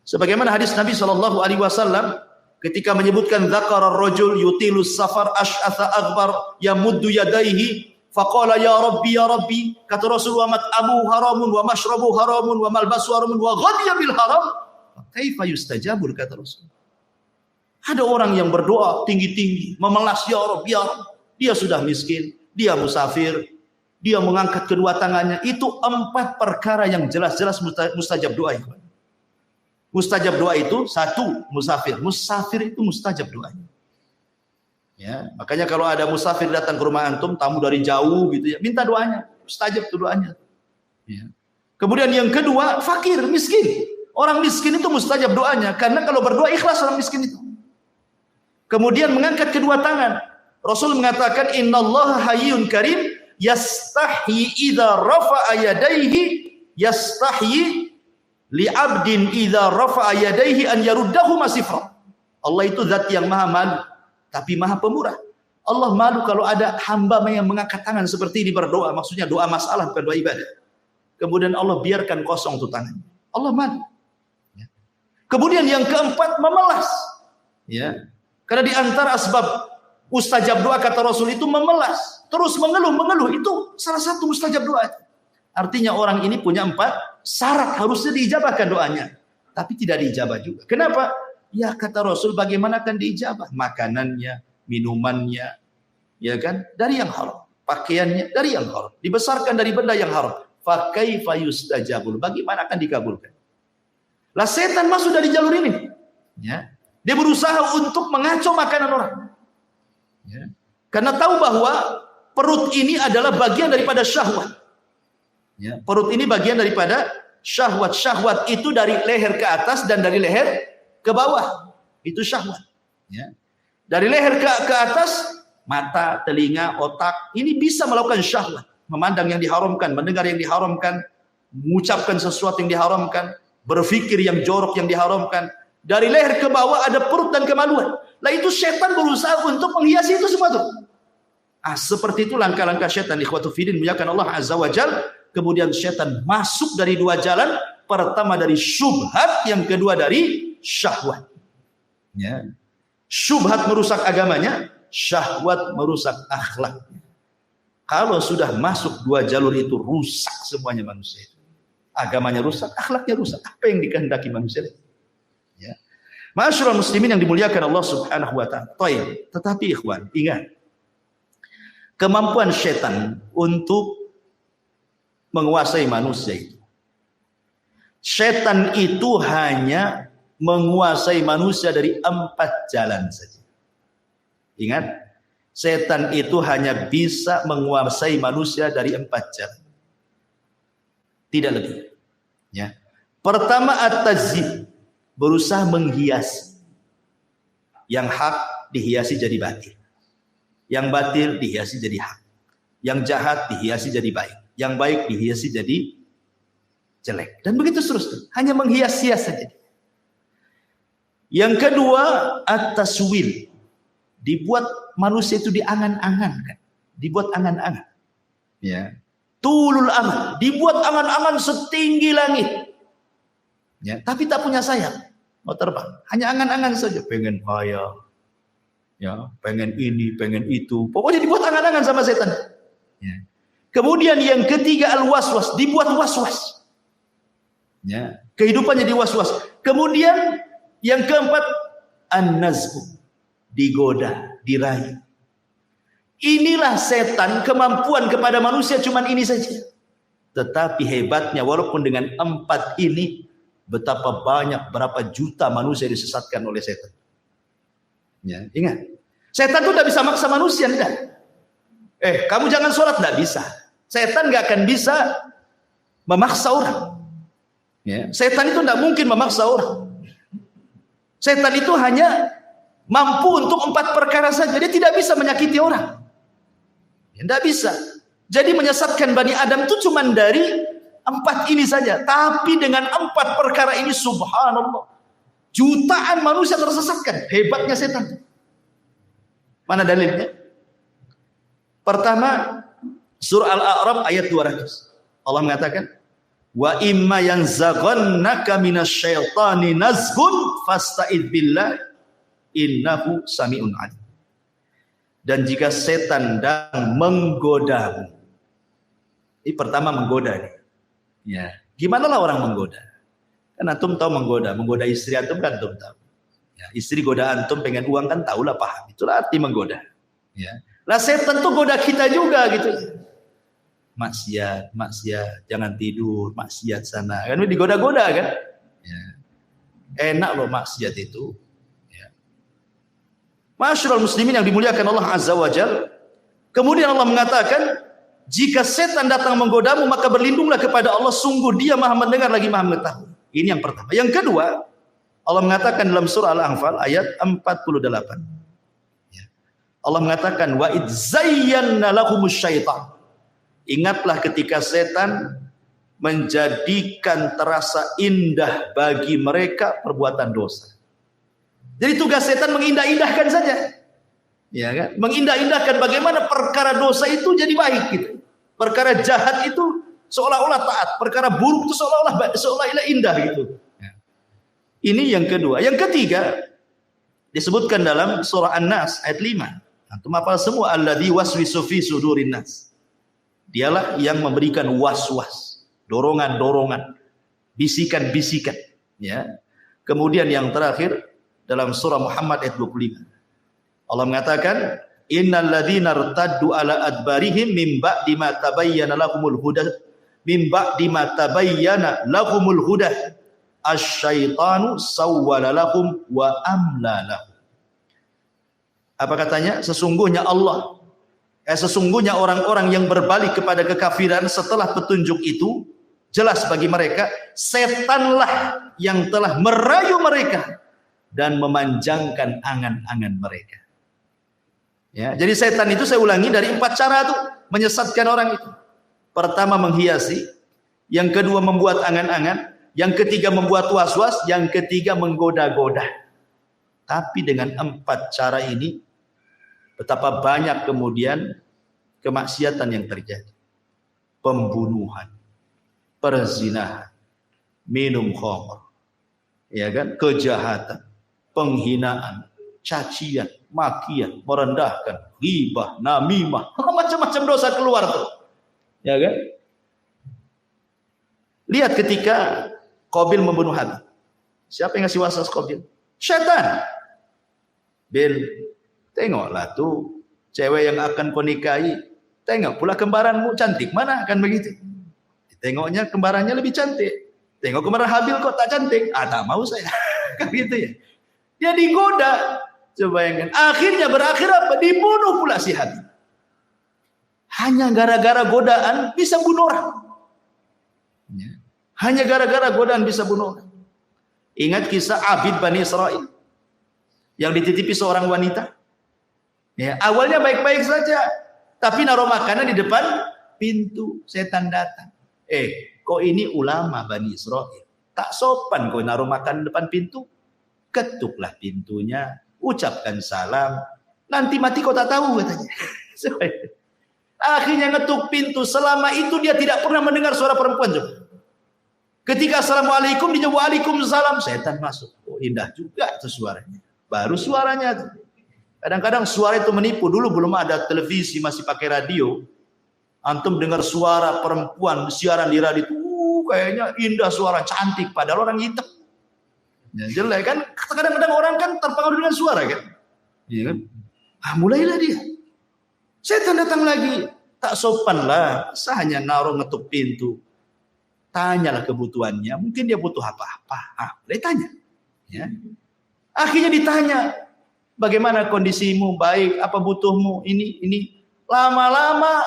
Sebagaimana hadis Nabi SAW ketika menyebutkan dzakara ar-rajul yutilus safar asy'atha aghbar yamuddu yadayhi faqala ya rabbi, kata Rasulullah, mat'amu haramun wa mashrabu haramun wa malbasu haramun wa ghadiya bil haram kaifa yustajabul, kata Rasul. Ada orang yang berdoa tinggi-tinggi memelas ya Rabb, ya Rabb. Dia sudah miskin, dia musafir, dia mengangkat kedua tangannya. Itu 4 perkara yang jelas-jelas mustajab doa. Mustajab doa itu 1, musafir. Musafir itu mustajab doanya. Ya, makanya kalau ada musafir datang ke rumah antum, tamu dari jauh gitu ya, minta doanya, mustajab tuh doanya. Ya. Kemudian yang kedua, fakir, miskin. Orang miskin itu mustajab doanya karena kalau berdoa ikhlas orang miskin itu. Kemudian mengangkat kedua tangan. Rasul mengatakan innallaha hayyun karim yastahyi idza rafa'a yadayhi yastahyi li 'abdin idza rafa'a yadayhi an yaruddahu masifra. Allah itu zat yang maha malu tapi maha pemurah. Allah malu kalau ada hamba yang mengangkat tangan seperti ini berdoa, maksudnya doa masalah bukan doa ibadah. Kemudian Allah biarkan kosong tuh tangan. Allah malu. Ya. Kemudian yang keempat memelas. Ya. Karena di antara asbab mustajab doa kata Rasul itu memelas, terus mengeluh, itu salah satu mustajab doa. Artinya orang ini punya 4 syarat harusnya diijabahkan doanya, tapi tidak diijabah juga. Kenapa? Ya kata Rasul, bagaimana akan diijabah? Makanannya, minumannya, ya kan, dari yang haram. Pakaiannya dari yang haram. Dibesarkan dari benda yang haram. Fa kaifa yustajabul? Bagaimana akan dikabulkan? Lah setan masuk dari jalur ini. Ya. Dia berusaha untuk mengacau makanan orang. Ya. Karena tahu bahwa perut ini adalah bagian daripada syahwat. Ya. Perut ini bagian daripada syahwat. Syahwat itu dari leher ke atas dan dari leher ke bawah. Itu syahwat. Ya. Dari leher ke atas, mata, telinga, otak, ini bisa melakukan syahwat. Memandang yang diharamkan, mendengar yang diharamkan, mengucapkan sesuatu yang diharamkan, berpikir yang jorok yang diharamkan. Dari leher ke bawah ada perut dan kemaluan. Lah itu setan berusaha untuk menghiasi itu semua tuh. Seperti itu langkah-langkah setan. Ikhwatu fiddin, muliakan Allah Azza wa Jalla. Kemudian setan masuk dari 2 jalan. Pertama dari syubhat, yang kedua dari syahwat. Ya. Syubhat merusak agamanya, syahwat merusak akhlaknya. Kalau sudah masuk 2 jalur itu, rusak semuanya manusia itu. Agamanya rusak, akhlaknya rusak. Apa yang dikehendaki manusia itu? Ya. Ma'asyiral muslimin yang dimuliakan Allah Subhanahu wa taala. Tetapi ikhwan, ingat. Kemampuan setan untuk menguasai manusia itu. Setan itu hanya menguasai manusia dari 4 jalan saja. Ingat, setan itu hanya bisa menguasai manusia dari 4 jalan. Tidak lebih. Ya. Pertama at-tazyib, berusaha menghias. Yang hak dihiasi jadi batil. Yang batil dihiasi jadi hak. Yang jahat dihiasi jadi baik. Yang baik dihiasi jadi jelek. Dan begitu seterusnya. Hanya menghias-hias saja. Yang kedua, at-taswil. Dibuat manusia itu diangan-angan. Dibuat angan-angan. Ya. Tulul amal, dibuat angan-angan setinggi langit. Ya, tapi tak punya sayap. Mau terbang, hanya angan-angan saja, pengen kaya. Ya, pengen ini, pengen itu. Pokoknya dibuat angan-angan sama setan. Ya. Kemudian yang ketiga al-waswas, dibuat waswas. Ya, kehidupannya di-waswas. Kemudian yang keempat an-nazbu, digoda, dirayu. Inilah setan, kemampuan kepada manusia cuman ini saja. Tetapi hebatnya walaupun dengan 4 ini, betapa banyak, berapa juta manusia disesatkan oleh setan. Ya, ingat, setan itu tidak bisa maksa manusia, tidak. Kamu jangan sholat, tidak bisa. Setan nggak akan bisa memaksa orang. Ya, setan itu tidak mungkin memaksa orang. Setan itu hanya mampu untuk 4 perkara saja. Dia tidak bisa menyakiti orang. Tidak bisa. Jadi menyesatkan Bani Adam itu cuma dari 4 ini saja. Tapi dengan 4 perkara ini, subhanallah, jutaan manusia tersesatkan. Hebatnya setan. Mana dalilnya? Pertama, surah Al-A'raf ayat 200. Allah mengatakan, wa imma yanzaghannaka minasyaitani nazghun fasta'idz billah innahu sami'un 'alim. Dan jika setan datang menggodamu. Ini pertama menggoda nih. Ya, gimana lah orang menggoda? Kan antum tahu menggoda istri antum kan antum tahu. Ya, istri goda antum pengen uang kan tahulah, paham. Itulah arti menggoda. Ya. Lah setan tuh goda kita juga gitu. Maksiat, jangan tidur, maksiat sana. Kan digoda-goda kan? Ya. Enak loh maksiat itu. Ya. Masyarul muslimin yang dimuliakan Allah Azza wa Jalla. Kemudian Allah mengatakan, jika setan datang menggodamu, maka berlindunglah kepada Allah, sungguh Dia Maha mendengar lagi Maha mengetahui. Ini yang pertama. Yang kedua, Allah mengatakan dalam surah Al-Anfal ayat 48. Ya. Allah mengatakan, wa idz zayyana lahumus syaitan. Ingatlah ketika setan menjadikan terasa indah bagi mereka perbuatan dosa. Jadi tugas setan mengindah-indahkan saja. Ya kan? Mengindah-indahkan bagaimana perkara dosa itu jadi baik gitu. Perkara jahat itu seolah-olah taat, perkara buruk itu seolah-olah indah gitu. Ya. Ini yang kedua. Yang ketiga disebutkan dalam surah An-Nas ayat 5. Antum hafal semua, alladzi waswisu fi sudurin nas. Dialah yang memberikan was-was, dorongan-dorongan, bisikan-bisikan. Ya. Kemudian yang terakhir dalam surah Muhammad ayat 25. Allah mengatakan, innal ladzina irtaddu ala adbarihim min ba'di ma tabayyana lahumul huda asyaitanu sawwala lahum wa amla lahum. Apa katanya? Sesungguhnya orang-orang yang berbalik kepada kekafiran setelah petunjuk itu jelas bagi mereka, setanlah yang telah merayu mereka dan memanjangkan angan-angan mereka. Ya, jadi setan itu saya ulangi dari 4 cara tuh menyesatkan orang itu. Pertama menghiasi, yang kedua membuat angan-angan, yang ketiga membuat was-was, yang ketiga menggoda-goda. Tapi dengan 4 cara ini betapa banyak kemudian kemaksiatan yang terjadi. Pembunuhan, perzinahan, minum khamr, ya kan, kejahatan, penghinaan, cacian, makian, merendahkan, ghibah, namimah, macam-macam dosa keluar tuh. Ya kan? Lihat ketika Qabil membunuh Habil. Siapa yang ngasih waswas Qabil? Syaitan. Bil, tengoklah tuh cewek yang akan kau nikahi, tengok pula kembaranmu cantik, mana akan begitu? Tengoknya kembarannya lebih cantik. Tengok kembaran Habil kok tak cantik. Tak mau saya. Kan gitu ya. Dia digoda. Coba bayangkan. Akhirnya berakhir apa? Dibunuh pula si Habil. Hanya gara-gara godaan bisa bunuh orang. Hanya gara-gara godaan bisa bunuh orang. Ingat kisah Abid Bani Israel yang dititipi seorang wanita. Ya, awalnya baik-baik saja, tapi naruh makanan di depan pintu, setan datang. Kok ini ulama Bani Israel? Tak sopan kau naruh makanan di depan pintu. Ketuklah pintunya, ucapkan salam. Nanti mati kau tak tahu katanya. Akhirnya ngetuk pintu. Selama itu dia tidak pernah mendengar suara perempuan. Ketika assalamualaikum, dia jawab waalaikumsalam. Setan masuk. Oh, indah juga itu suaranya. Baru suaranya. Kadang-kadang suara itu menipu. Dulu belum ada televisi, masih pakai radio. Antum dengar suara perempuan siaran di radio itu, kayaknya indah suara, cantik. Padahal orang hitam. Ya, jelek kan? Kadang-kadang orang kan terpengaruh dengan suara kan? Iya kan? Mulailah dia. Setan datang lagi. Tak sopan lah. Hanya naruh ngetuk pintu. Tanyalah kebutuhannya. Mungkin dia butuh apa-apa. Dia tanya. Ya. Akhirnya ditanya. Bagaimana kondisimu? Baik. Apa butuhmu? Ini. Lama-lama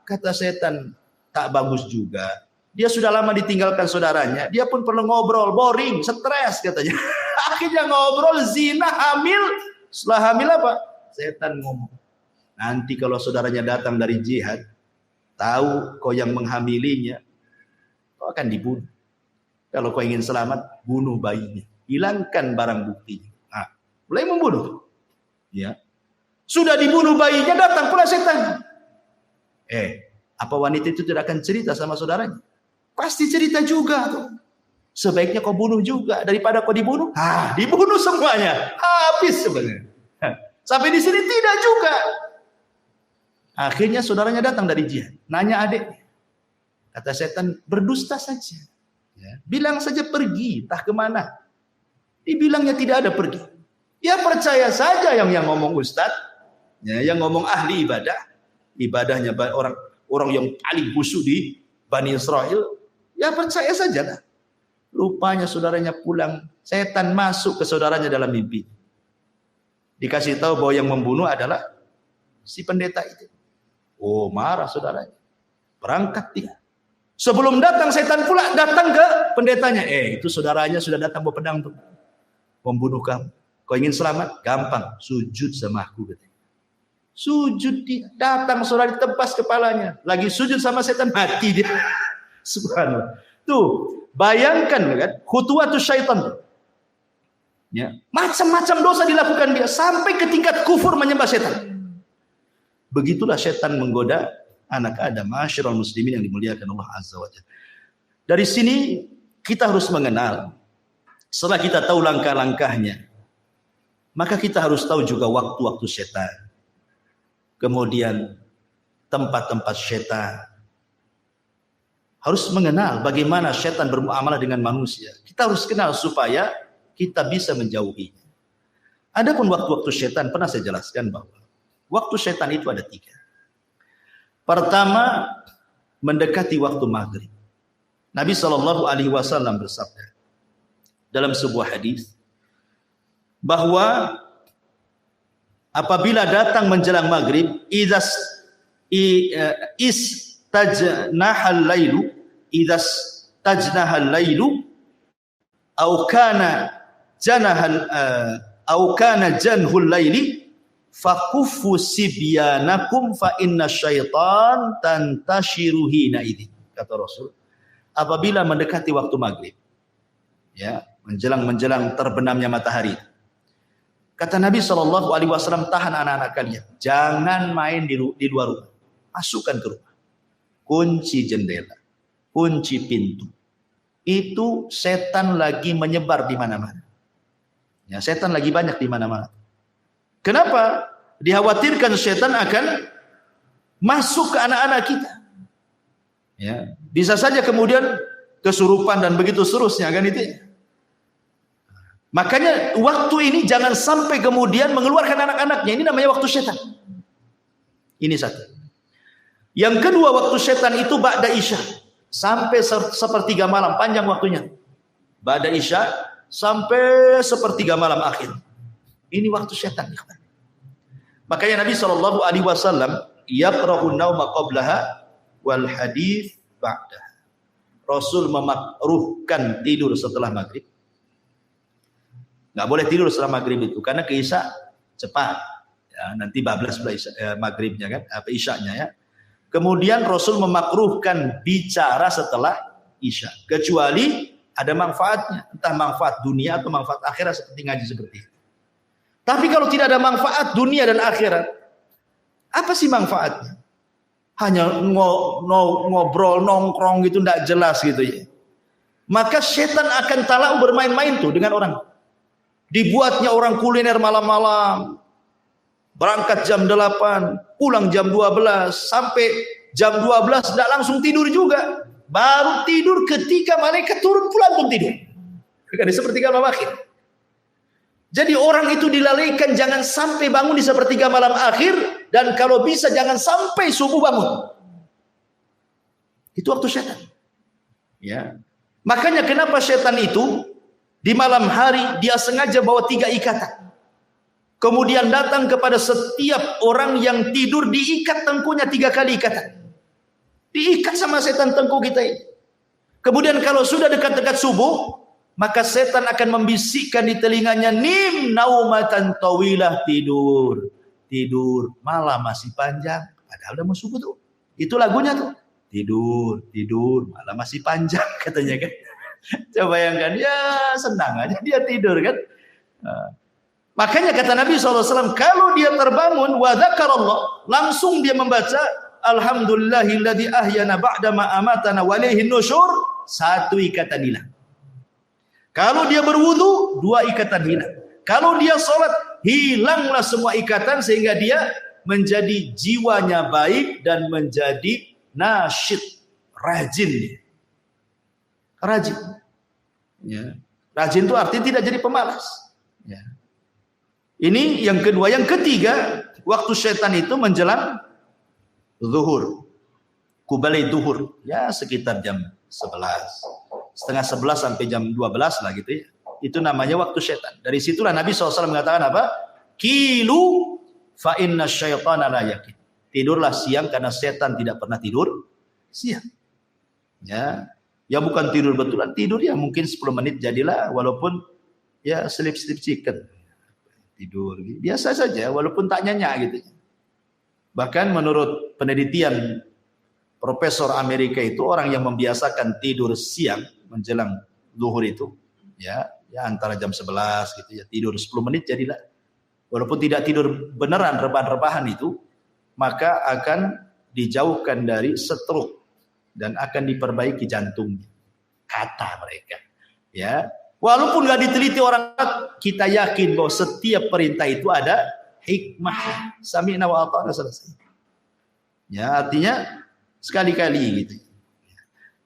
kata setan. Tak bagus juga. Dia sudah lama ditinggalkan saudaranya. Dia pun perlu ngobrol. Boring. Stres katanya. Akhirnya ngobrol. Zina. Hamil. Setelah hamil apa? Setan ngomong. Nanti kalau saudaranya datang dari jihad. Tahu kau yang menghamilinya. Kau akan dibunuh. Kalau kau ingin selamat, bunuh bayinya. Hilangkan barang buktinya. Nah, mulai membunuh. Ya. Sudah dibunuh bayinya, datang pula setan. Apa wanita itu tidak akan cerita sama saudaranya? Pasti cerita juga. Tuh. Sebaiknya kau bunuh juga. Daripada kau dibunuh, dibunuh semuanya. Habis sebenarnya. Sampai di sini tidak juga. Akhirnya saudaranya datang dari jihad. Nanya adiknya. Kata setan, berdusta saja. Ya. Bilang saja pergi, entah kemana. Dibilangnya tidak ada pergi. Ya percaya saja yang ngomong ustaz. Ya, yang ngomong ahli ibadah. Ibadahnya orang yang paling khusyuk di Bani Israel. Ya percaya saja lah. Rupanya saudaranya pulang. Setan masuk ke saudaranya dalam mimpi. Dikasih tahu bahwa yang membunuh adalah si pendeta itu. Oh marah saudaranya. Berangkat dia. Sebelum datang setan pula datang ke pendetanya. Itu saudaranya sudah datang bawa pedang tuh. Membunuh kamu. Kau ingin selamat? Gampang. Sujud sama aku. Katanya. Sujud dia. Datang saudara ditebas kepalanya. Lagi sujud sama setan mati dia. Subhanallah. Tuh. Bayangkan kan. Khutuwatus syaitan. Ya. Macam-macam dosa dilakukan dia. Sampai ke tingkat kufur menyembah setan. Begitulah setan menggoda anak Adam, ma'asyiral muslimin yang dimuliakan Allah Azza wa Jalla. Dari sini kita harus mengenal. Setelah kita tahu langkah-langkahnya, maka kita harus tahu juga waktu-waktu setan. Kemudian tempat-tempat setan. Harus mengenal bagaimana setan bermuamalah dengan manusia. Kita harus kenal supaya kita bisa menjauhinya. Adapun waktu-waktu setan pernah saya jelaskan bahwa waktu setan itu ada 3. Pertama, mendekati waktu maghrib. Nabi SAW bersabda dalam sebuah hadis bahwa apabila datang menjelang maghrib, istajnahal lailu, au kana janhul laili, fakuffu sibyanakum fa inna syaitan tantashiru hina idin. Kata Rasul, apabila mendekati waktu maghrib, ya, menjelang terbenamnya matahari, kata Nabi SAW, tahan anak-anak kalian, jangan main di luar rumah, masukkan ke rumah, kunci jendela, kunci pintu. Itu setan lagi menyebar di mana-mana. Ya, setan lagi banyak di mana-mana. Kenapa? Dikhawatirkan setan akan masuk ke anak-anak kita. Ya, bisa saja kemudian kesurupan dan begitu seterusnya kan itu. Makanya waktu ini jangan sampai kemudian mengeluarkan anak-anaknya. Ini namanya waktu setan. Ini satu. Yang kedua, waktu setan itu ba'da isya sampai sepertiga malam, panjang waktunya. Ba'da isya sampai sepertiga malam akhir. Ini waktu setan. Makanya Nabi SAW yaqra'un nauma qablaha wal hadits ba'daha. Rasul memakruhkan tidur setelah maghrib. Nggak boleh tidur setelah maghrib itu karena ke isya cepat. Ya, nanti bablas maghribnya kan, apa isyanya ya. Kemudian Rasul memakruhkan bicara setelah isya, kecuali ada manfaatnya, entah manfaat dunia atau manfaat akhirat seperti ngaji seperti itu. Tapi kalau tidak ada manfaat dunia dan akhirat, apa sih manfaatnya? hanya ngobrol nongkrong gitu tidak jelas gitu ya. Maka setan akan talau bermain-main tuh dengan orang. Dibuatnya orang kuliner malam-malam, berangkat jam 8, pulang jam 12, sampai jam 12 tidak langsung tidur juga. Baru tidur ketika malaikat turun pulang pun tidur. Karena sepertiga malam akhir. Jadi orang itu dilalaikan jangan sampai bangun di sepertiga malam akhir, dan kalau bisa jangan sampai subuh bangun. Itu waktu setan. Ya. Makanya kenapa setan itu di malam hari dia sengaja bawa 3 ikatan. Kemudian datang kepada setiap orang yang tidur, diikat tengkunya 3 kali ikatan. Diikat sama setan tengku kita ini. Kemudian kalau sudah dekat-dekat subuh, maka setan akan membisikkan di telinganya, nim naumatan tawilah, tidur, tidur, malam masih panjang, padahal udah mau subuh tuh. Itu lagunya tuh, tidur, tidur, malam masih panjang katanya kan. Coba bayangkan, ya senang aja dia tidur kan. Makanya kata Nabi SAW, kalau dia terbangun, wa dzakarallah, langsung dia membaca, alhamdulillahilladzi ahyana ba'da ma amatana wa ilaihin nusyur, 1 ikatan hilang. Kalau dia berwudu, 2 ikatan hilang. Kalau dia sholat, hilanglah semua ikatan sehingga dia menjadi jiwanya baik dan menjadi nasyid, rajin. Rajin. Ya. Rajin itu artinya tidak jadi pemalas. Ya. Ini yang kedua. Yang ketiga, waktu setan itu menjelang zuhur. Kubalai zuhur. Ya sekitar jam 11. Setengah 11 sampai jam 12 lah gitu ya. Itu namanya waktu setan. Dari situlah Nabi SAW mengatakan apa? Kilu fa inna syaitana la yakin. Tidurlah siang karena setan tidak pernah tidur siang. Ya, ya bukan tidur betulan, tidur ya mungkin 10 menit jadilah, walaupun ya sleep chicken. Tidur biasa saja walaupun tak nyenyak gitu. Bahkan menurut penelitian Profesor Amerika itu, orang yang membiasakan tidur siang menjelang zuhur itu ya antara jam 11 gitu ya, tidur 10 menit jadilah, walaupun tidak tidur beneran rebahan-rebahan itu, maka akan dijauhkan dari stroke dan akan diperbaiki jantungnya, kata mereka ya. Walaupun nggak diteliti orang, kita yakin bahwa setiap perintah itu ada hikmah. Sami'na wa ata'na, selesai ya. Artinya sekali-kali gitu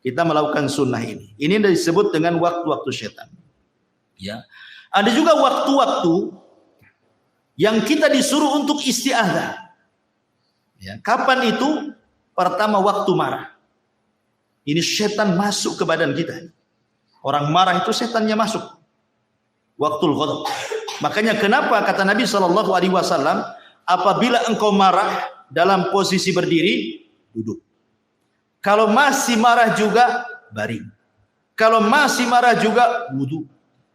kita melakukan sunnah ini. Ini disebut dengan waktu-waktu setan. Ya. Ada juga waktu-waktu yang kita disuruh untuk isti'adzah. Ya. Kapan itu? Pertama, waktu marah. Ini setan masuk ke badan kita. Orang marah itu setannya masuk. Waktul ghadab. Makanya kenapa kata Nabi SAW, apabila engkau marah dalam posisi berdiri, duduk. Kalau masih marah juga, baring. Kalau masih marah juga, wudu.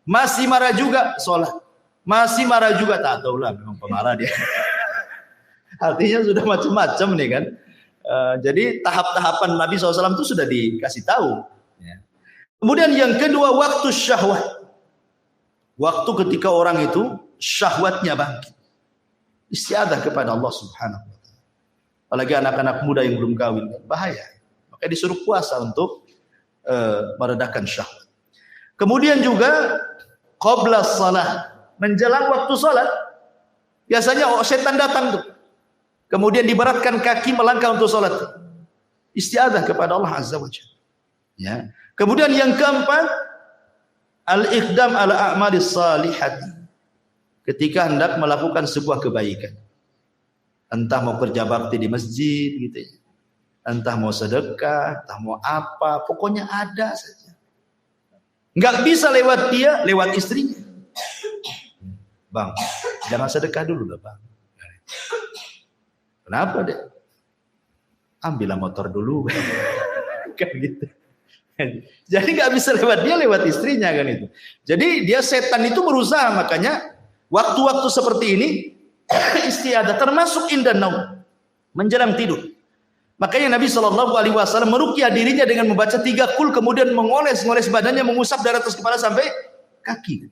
Masih marah juga, sholat. Masih marah juga, tak tahulah, memang pemarah dia. Artinya sudah macam-macam nih kan. Jadi tahap-tahapan Nabi SAW itu sudah dikasih tahu. Kemudian yang kedua, waktu syahwat. Waktu ketika orang itu syahwatnya bangkit. Istiadah kepada Allah Subhanahu wa ta'ala. Apalagi anak-anak muda yang belum kawin, bahaya. Maka disuruh puasa untuk meredakan syahwat. Kemudian juga qabla shalah, menjelang waktu salat. Biasanya setan datang tuh. Kemudian diberatkan kaki melangkah untuk salat. Istiadah kepada Allah Azza wa Jalla. Ya. Kemudian yang keempat, al-iqdam ala a'malis salihati. Ketika hendak melakukan sebuah kebaikan. Entah mau kerja bakti di masjid gitu ya. Entah mau sedekah, entah mau apa, pokoknya ada saja. Enggak bisa lewat dia, lewat istrinya. Bang, jangan sedekah dulu lah bang. Kenapa deh? Ambillah motor dulu. Kan gitu. Jadi nggak bisa lewat dia, lewat istrinya kan itu. Jadi dia setan itu berusaha, makanya waktu-waktu seperti ini istiadah termasuk indah naum, menjelang tidur. Makanya Nabi SAW meruqyah dirinya dengan membaca 3 qul, kemudian mengoles-ngoles badannya, mengusap dari atas kepala sampai kaki.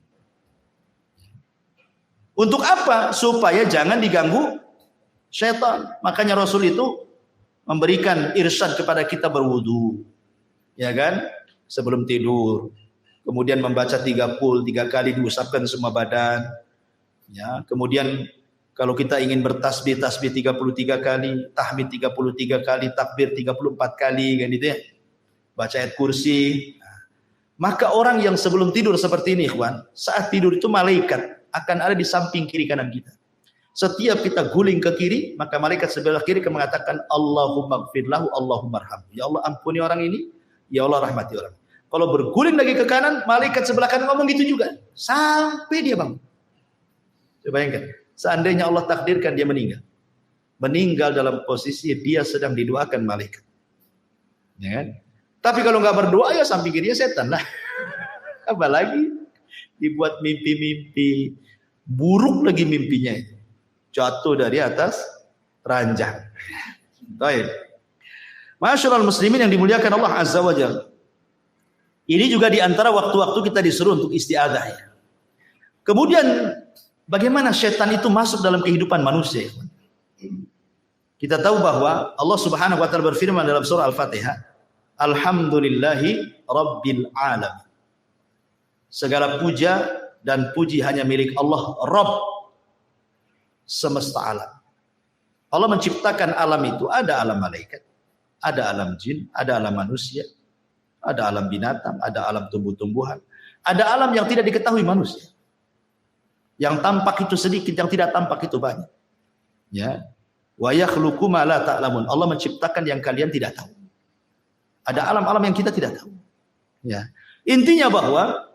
Untuk apa? Supaya jangan diganggu setan. Makanya Rasul itu memberikan irsyad kepada kita berwudu, ya kan, sebelum tidur. Kemudian membaca 3 kali diusapkan semua badan. Ya, kemudian kalau kita ingin bertasbih 33 kali, tahmid 33 kali, takbir 34 kali, kan gitu ya. Baca ayat kursi. Maka orang yang sebelum tidur seperti ini, ikhwan, saat tidur itu malaikat akan ada di samping kiri kanan kita. Setiap kita guling ke kiri, maka malaikat sebelah kiri akan mengatakan Allahumma gfirlahu, Allahumma arhamhu. Ya Allah ampuni orang ini, ya Allah rahmati orang. Kalau berguling lagi ke kanan, malaikat sebelah kanan ngomong gitu juga. Sampai dia bangun. Coba bayangkan, seandainya Allah takdirkan dia meninggal. Meninggal dalam posisi dia sedang didoakan malaikat. Ya kan? Tapi kalau nggak berdoa ya samping kirinya setan lah. Apalagi dibuat mimpi-mimpi buruk lagi mimpinya itu. Jatuh dari atas ranjang. Baik. Masyaallah muslimin yang dimuliakan Allah Azza wa Jalla. Ini juga di antara waktu-waktu kita disuruh untuk isti'adzah ya. Kemudian bagaimana setan itu masuk dalam kehidupan manusia? Kita tahu bahwa Allah Subhanahu wa taala berfirman dalam surah Al-Fatihah, Alhamdulillahi Rabbil Alamin. Segala puja dan puji hanya milik Allah, Rabb semesta alam. Allah menciptakan alam itu, ada alam malaikat, ada alam jin, ada alam manusia, ada alam binatang, ada alam tumbuh-tumbuhan, ada alam yang tidak diketahui manusia. Yang tampak itu sedikit, yang tidak tampak itu banyak. Ya. Wa yakhluqu ma la ta'lamun. Allah menciptakan yang kalian tidak tahu. Ada alam-alam yang kita tidak tahu. Ya. Intinya bahwa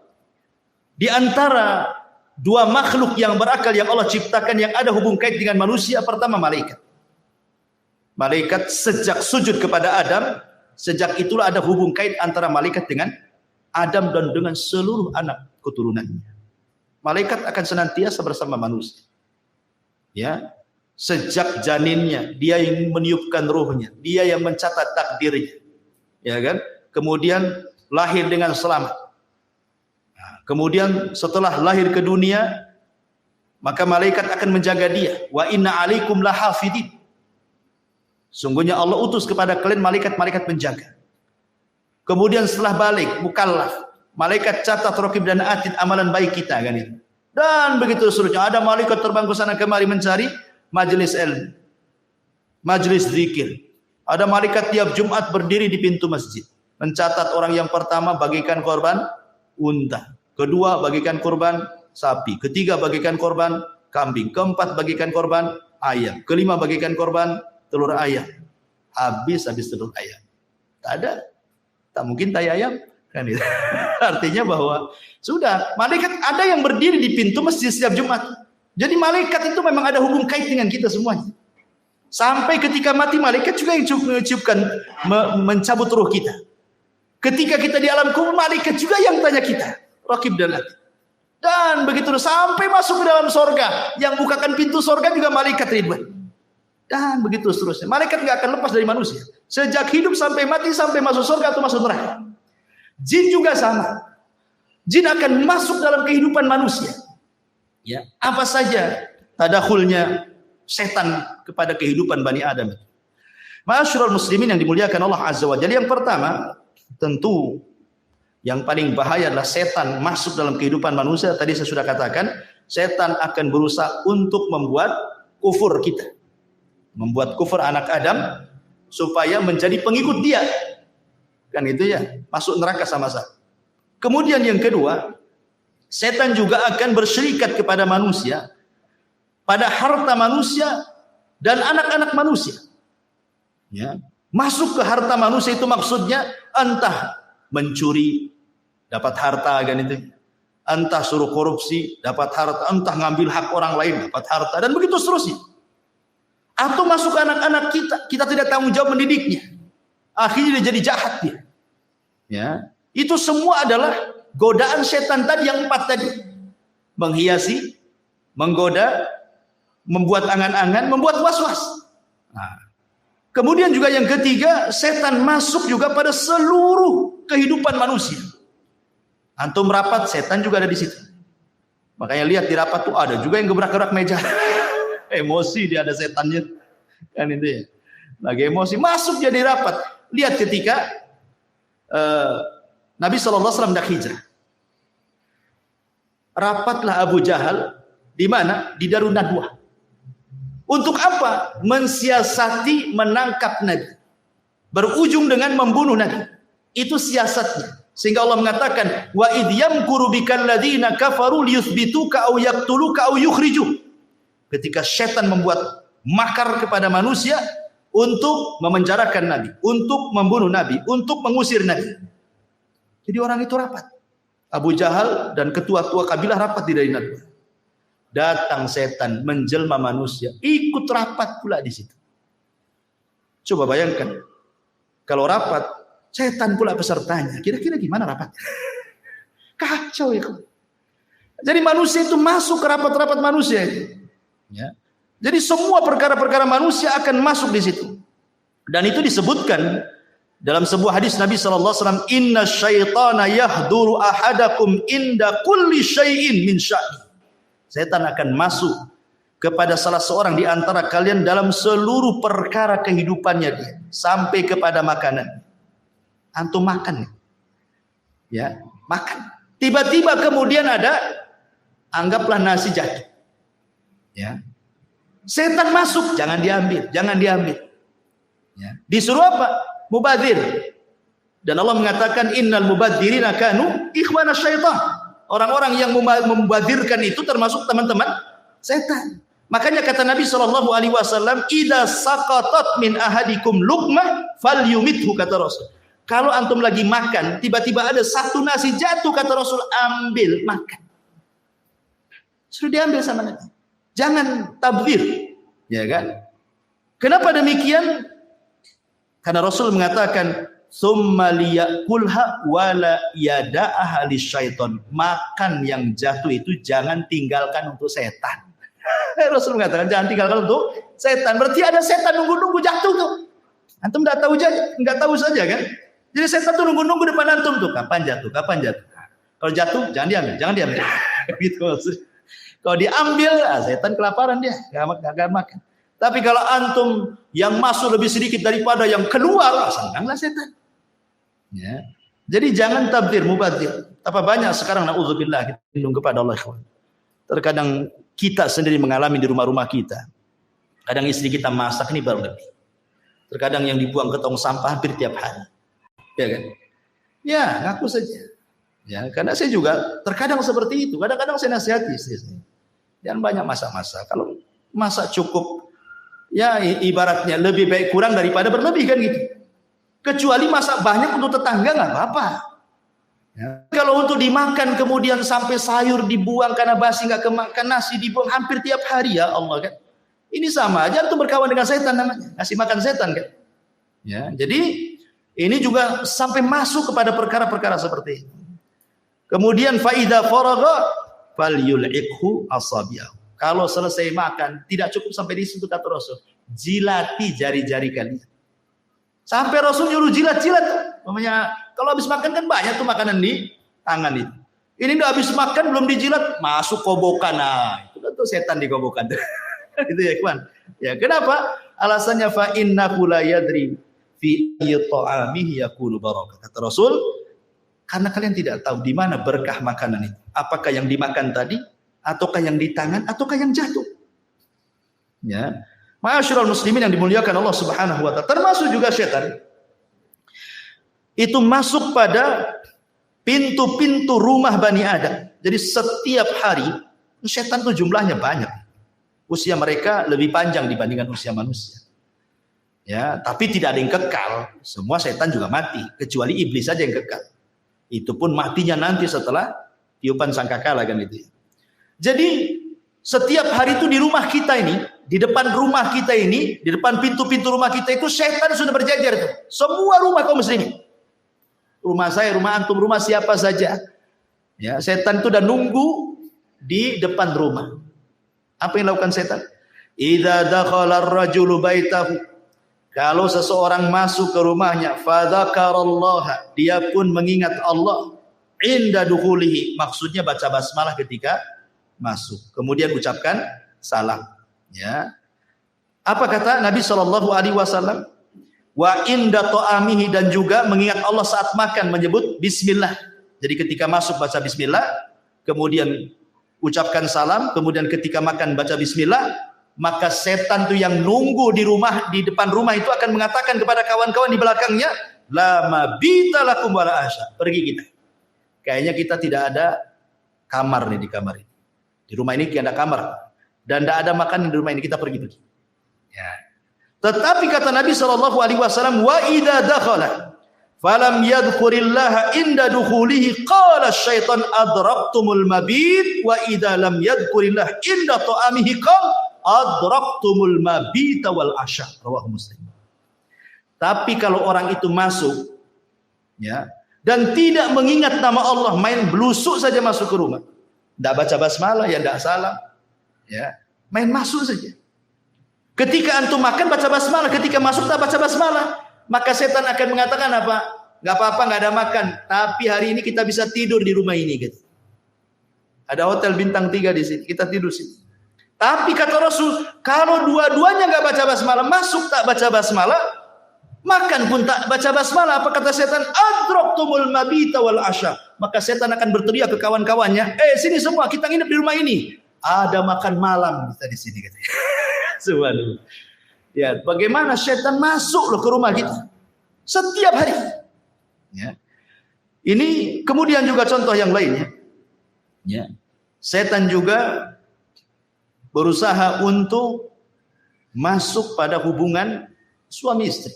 di antara dua makhluk yang berakal yang Allah ciptakan yang ada hubung kait dengan manusia, pertama malaikat. Malaikat sejak sujud kepada Adam, sejak itulah ada hubung kait antara malaikat dengan Adam dan dengan seluruh anak keturunannya. Malaikat akan senantiasa bersama manusia. Ya, sejak janinnya, dia yang meniupkan ruhnya, dia yang mencatat takdirnya. Ya kan? Kemudian lahir dengan selamat. Kemudian setelah lahir ke dunia, maka malaikat akan menjaga dia. Wa inna alaikum lahafidin. Sungguhnya Allah utus kepada kalian malaikat-malaikat penjaga. Kemudian setelah balik, mukallaf, malaikat catat, raqib dan atid amalan baik kita kan itu. Dan begitu seterusnya. Ada malaikat terbang ke sana kemari mencari majelis ilmu, majelis zikir. Ada malaikat tiap Jumat berdiri di pintu masjid, mencatat orang yang pertama bagikan korban unta, kedua bagikan korban sapi, ketiga bagikan korban kambing, keempat bagikan korban ayam, kelima bagikan korban telur ayam. Habis telur ayam. Tak ada. Tak mungkin tai ayam. Kan itu. Artinya bahwa sudah, malaikat ada yang berdiri di pintu masjid setiap Jumat. Jadi malaikat itu memang ada hubung kait dengan kita semuanya. Sampai ketika mati malaikat juga yang mencabut ruh kita. Ketika kita di alam kubur, malaikat juga yang tanya kita, raqib dan atid. Dan begitu sampai masuk ke dalam sorga, yang bukakan pintu sorga juga malaikat ridwan. Dan begitu seterusnya. Malaikat nggak akan lepas dari manusia. Sejak hidup sampai mati, sampai masuk surga atau masuk neraka. Jin juga sama. Jin akan masuk dalam kehidupan manusia. Ya, apa saja tadakhulnya setan kepada kehidupan Bani Adam. Ma'asyiral muslimin yang dimuliakan Allah Azza wa Jalla. Yang pertama, tentu yang paling bahaya adalah setan masuk dalam kehidupan manusia. Tadi saya sudah katakan, setan akan berusaha untuk membuat kufur kita. Membuat kufur anak Adam supaya menjadi pengikut dia. Kan itu ya, masuk neraka sama-sama. Kemudian yang kedua, setan juga akan bersyirikat kepada manusia pada harta manusia dan anak-anak manusia. Ya, masuk ke harta manusia itu maksudnya entah mencuri dapat harta kan itu. Entah suruh korupsi dapat harta, entah ngambil hak orang lain dapat harta dan begitu seterusnya. Atau masuk ke anak-anak kita tidak tanggung jawab mendidiknya. Akhirnya dia jadi jahat dia. Ya, itu semua adalah godaan setan tadi yang 4 tadi. Menghiasi, menggoda, membuat angan-angan, membuat was-was. Nah, kemudian juga yang ketiga, setan masuk juga pada seluruh kehidupan manusia. Antum rapat, setan juga ada di situ. Makanya lihat di rapat tuh ada juga yang gebrak-gebrak meja. Emosi dia ada setannya. Kan itu ya. Lagi emosi, masuk jadi rapat. Lihat ketika Nabi SAW hendak hijrah. Rapatlah Abu Jahal di mana? Di Darun Nadwah. Untuk apa? Mensiasati menangkap Nabi. Berujung dengan membunuh Nabi. Itu siasatnya. Sehingga Allah mengatakan, wa idh yamkuru bikal ladzina kafaru liyuthbituka aw yaqtuluka aw yukhrijuk. Ketika setan membuat makar kepada manusia untuk memenjarakan Nabi, untuk membunuh Nabi, untuk mengusir Nabi. Jadi orang itu rapat. Abu Jahal dan ketua-tua kabilah rapat di Darun Nadwah. Datang setan menjelma manusia, ikut rapat pula di situ. Coba bayangkan, kalau rapat, setan pula pesertanya. Kira-kira gimana rapat? Kacau ya. Jadi manusia itu masuk ke rapat-rapat manusia itu. Ya. Jadi semua perkara-perkara manusia akan masuk di situ. Dan itu disebutkan dalam sebuah hadis Nabi SAW, inna syaitana yahduru ahadakum inda kulli syai'in min sya'ni. Setan akan masuk kepada salah seorang di antara kalian dalam seluruh perkara kehidupannya dia, sampai kepada makanan. Antum makan, ya makan. Tiba-tiba kemudian ada, anggaplah nasi jatuh, ya. Setan masuk, jangan diambil, jangan diambil. Ya. Disuruh apa? Mubadzir. Dan Allah mengatakan innal mubadzirina kanu ikhwana syaitan. Orang-orang yang membadzirkan itu termasuk teman-teman setan. Makanya kata Nabi SAW, idza saqatat min ahadikum luqmah falyumithu, kata Rasul. Kalau antum lagi makan, tiba-tiba ada satu nasi jatuh, kata Rasul, ambil, makan. Suruh diambil sama Nabi. Jangan tabdzir, ya kan? Kenapa demikian? Karena Rasul mengatakan, summa liyakulha wala yada'aha lisyaiton. Makan yang jatuh itu jangan tinggalkan untuk setan. Rasul mengatakan jangan tinggalkan untuk setan. Berarti ada setan nunggu-nunggu jatuh tuh. Antum enggak tahu saja kan? Jadi setan tuh nunggu-nunggu depan antum tuh, kapan jatuh, kapan jatuh. Kalau jatuh jangan diambil, jangan diambil. Gitu maksudnya. Kalau diambil, setan kelaparan dia, enggak makan. Tapi kalau antum yang masuk lebih sedikit daripada yang keluar, senanglah setan. Ya. Jadi jangan tabdir, mubadzir. Apa banyak sekarang naudzubillah kita lindung kepada Allah. Terkadang kita sendiri mengalami di rumah-rumah kita. Kadang istri kita masak ini baru lebih. Terkadang yang dibuang ke tong sampah hampir tiap hari. Ya kan? Ya, ngaku saja. Ya, karena saya juga terkadang seperti itu. Kadang-kadang saya nasihati istri saya. Jangan banyak masak-masak. Kalau masak cukup, ya ibaratnya lebih baik kurang daripada berlebih kan gitu. Kecuali masak banyak untuk tetangga nggak apa-apa. Ya. Kalau untuk dimakan kemudian sampai sayur dibuang karena basi nggak kemakan, nasi dibuang hampir tiap hari, ya Allah kan. Ini sama aja tuh berkawan dengan setan namanya, ngasih makan setan kan. Ya, jadi ini juga sampai masuk kepada perkara-perkara seperti itu. Kemudian faida faragha falyul'iqhu asabi'ahu. Kalau selesai makan tidak cukup sampai di situ, kata Rasul, jilati jari-jari kalian. Sampai Rasul nyuruh jilat-jilat. Namanya kalau habis makan kan banyak tuh makanan di tangan itu. Ini udah habis makan belum dijilat, masuk kobokan. Nah, itu kan tuh setan di kobokan. Itu ya, kawan. Ya, kenapa? Alasannya fa innahu la yadri fi ta'amihi yakunu barakah. Kata Rasul, karena kalian tidak tahu di mana berkah makanan itu. Apakah yang dimakan tadi, ataukah yang di tangan, ataukah yang jatuh. Ya. Ma'asyiral muslimin yang dimuliakan Allah Subhanahu wa taala, termasuk juga setan. Itu masuk pada pintu-pintu rumah Bani Adam. Jadi setiap hari setan itu jumlahnya banyak. Usia mereka lebih panjang dibandingkan usia manusia. Ya, tapi tidak ada yang kekal. Semua setan juga mati, kecuali iblis saja yang kekal. Itu pun matinya nanti setelah tiupan sangkakala kan itu. Jadi setiap hari itu di rumah kita ini, di depan rumah kita ini, di depan pintu-pintu rumah kita itu setan sudah berjajar itu. Semua rumah kaum muslimin. Rumah saya, rumah antum, rumah siapa saja. Ya, setan itu udah nunggu di depan rumah. Apa yang dilakukan setan? Idza dakhala ar-rajulu baitahu. Kalau seseorang masuk ke rumahnya, fadzakarallaha, dia pun mengingat Allah inda dukhulihi, maksudnya baca basmalah ketika masuk. Kemudian ucapkan salam, ya. Apa kata Nabi SAW? Wa inda ta'amihi, dan juga mengingat Allah saat makan menyebut bismillah. Jadi ketika masuk baca bismillah, kemudian ucapkan salam, kemudian ketika makan baca bismillah, maka setan tuh yang nunggu di rumah, di depan rumah itu akan mengatakan kepada kawan-kawan di belakangnya, la mabita lakum wala asya. Pergi kita. Kayaknya kita tidak ada kamar nih di kamar ini. Di rumah ini tidak ada kamar dan tidak ada makan di rumah ini, kita pergi. Ya. Tetapi kata Nabi SAW, wa idza dakhala falam yadhkurillaha inda dukhulihi qala syaitan adraktumul mabit, wa idza lam yadhkurillah inda ta'amihi qala adraktumul mabita wal asya. Rawahu Muslim. Tapi kalau orang itu masuk, ya, dan tidak mengingat nama Allah, main belusuk saja masuk ke rumah, tidak baca basmalah, ya tidak salam, ya, main masuk saja. Ketika antum makan baca basmalah, ketika masuk tak baca basmalah, maka setan akan mengatakan apa? Gak apa-apa, gak ada makan, tapi hari ini kita bisa tidur di rumah ini, gitu. Ada hotel bintang 3 di sini, kita tidur sini. Tapi kata Rasul, kalau dua-duanya gak baca basmalah, masuk tak baca basmalah, makan pun tak baca basmalah, apa kata setan? Adraktumul mabita wal asya. Maka setan akan berteriak ke kawan-kawannya, sini semua, kita nginep di rumah ini. Ada makan malam kita di sini, katanya. Subhanallah. Ya, bagaimana setan masuk loh ke rumah kita setiap hari. Ya. Ini kemudian juga contoh yang lainnya. Ya. Setan juga berusaha untuk masuk pada hubungan suami istri.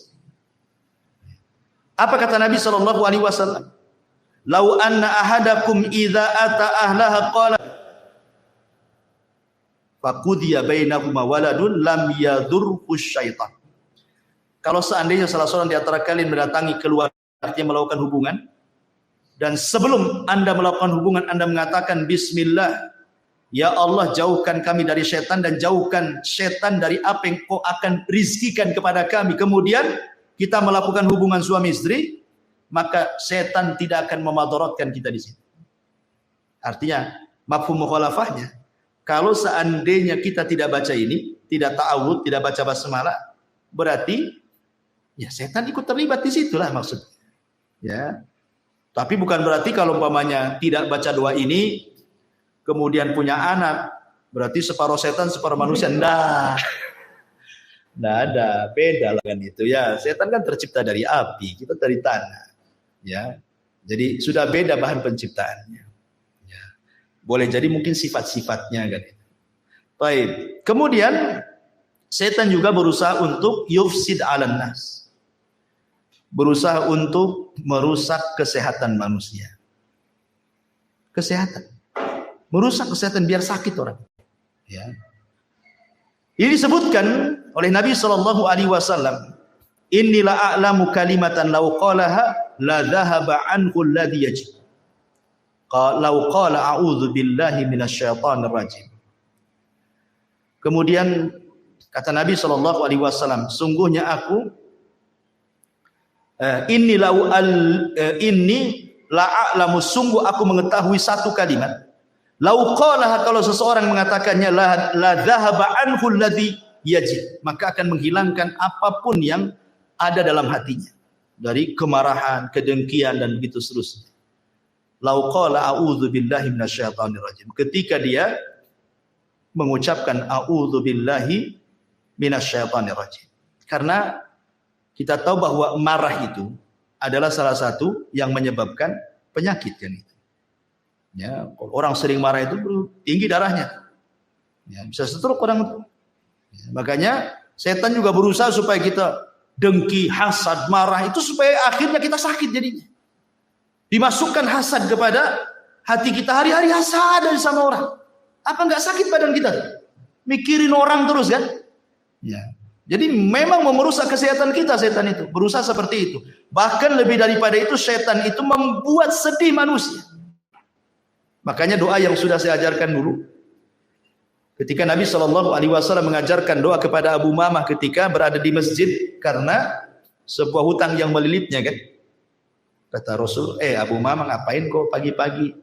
Apa kata Nabi SAW? Lau anna ahadakum idza ata ahlaha qala faqudiya bainahuma waladun lam yadurhu syaitan. Kalau seandainya salah seorang di antara kalian mendatangi keluarga, artinya melakukan hubungan, dan sebelum Anda melakukan hubungan Anda mengatakan bismillah, ya Allah jauhkan kami dari syaitan dan jauhkan syaitan dari apa yang Kau akan rizkikan kepada kami. Kemudian kita melakukan hubungan suami istri, maka setan tidak akan memadaratkan kita di sini. Artinya mafhum mukhalafahnya, kalau seandainya kita tidak baca ini, tidak ta'awud, tidak baca basmalah, berarti ya setan ikut terlibat di situlah maksudnya. Ya. Tapi bukan berarti kalau umpamanya tidak baca doa ini, kemudian punya anak, berarti separuh setan, separuh manusia. Nah, nggak ada, beda lah kan itu ya. Setan kan tercipta dari api, kita dari tanah. Ya, jadi sudah beda bahan penciptaannya. Ya. Boleh jadi mungkin sifat-sifatnya kan. Baik. Kemudian setan juga berusaha untuk yufsid 'alan nas. Berusaha untuk merusak kesehatan manusia. Kesehatan. Merusak kesehatan biar sakit orang. Ya. Ini disebutkan oleh Nabi SAW. Inilah a'lamu kalimatan law qalaha la dhahaba anhu alladhi yajid. Law qala a'udzu billahi minasyaitonir rajim. Kemudian kata Nabi SAW, sungguhnya aku inni la'alamu, sungguh aku mengetahui satu kalimat. Lau qalaha, kalau seseorang mengatakannya, la dhahaba anhu alladhi yajid, maka akan menghilangkan apapun yang ada dalam hatinya dari kemarahan, kedengkian dan begitu seterusnya. Lau qala a'udzu billahi minasyaitonir rajim, ketika dia mengucapkan a'udzu billahi minasyaitonir rajim. Karena kita tahu bahwa marah itu adalah salah satu yang menyebabkan penyakit kan itu. Ya, kalau orang sering marah itu tinggi darahnya. Ya, bisa stroke orang itu. Ya, makanya setan juga berusaha supaya kita dengki, hasad, marah itu supaya akhirnya kita sakit jadinya. Dimasukkan hasad kepada hati kita, hari-hari hasad sama orang. Apa enggak sakit badan kita? Mikirin orang terus kan? Ya. Jadi memang merusak kesehatan kita setan itu, berusaha seperti itu. Bahkan lebih daripada itu, setan itu membuat sedih manusia. Makanya doa yang sudah saya ajarkan dulu, ketika Nabi SAW mengajarkan doa kepada Abu Umamah ketika berada di masjid karena sebuah hutang yang melilitnya kan. Kata Rasul, Abu Umamah ngapain kok pagi-pagi?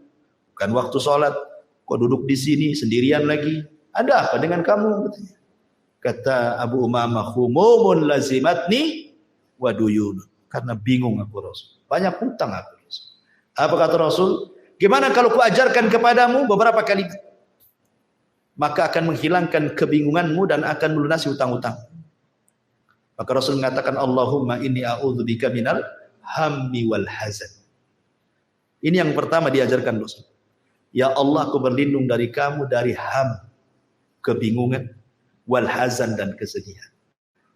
Bukan waktu sholat, kok duduk di sini sendirian lagi? Ada apa dengan kamu? Katanya. Kata Abu Umamah, humumun lazimatni wa duyun. Karena bingung aku Rasul. Banyak hutang aku Rasul. Apa kata Rasul? Gimana kalau kuajarkan kepadamu beberapa kalimat? Maka akan menghilangkan kebingunganmu dan akan melunasi hutang-hutang. Maka Rasul mengatakan, Allahumma inni a'udzubika minal hammi wal hazan. Ini yang pertama diajarkan Rasul. Ya Allah, aku berlindung dari kamu dari ham, kebingungan, wal hazan, dan kesedihan.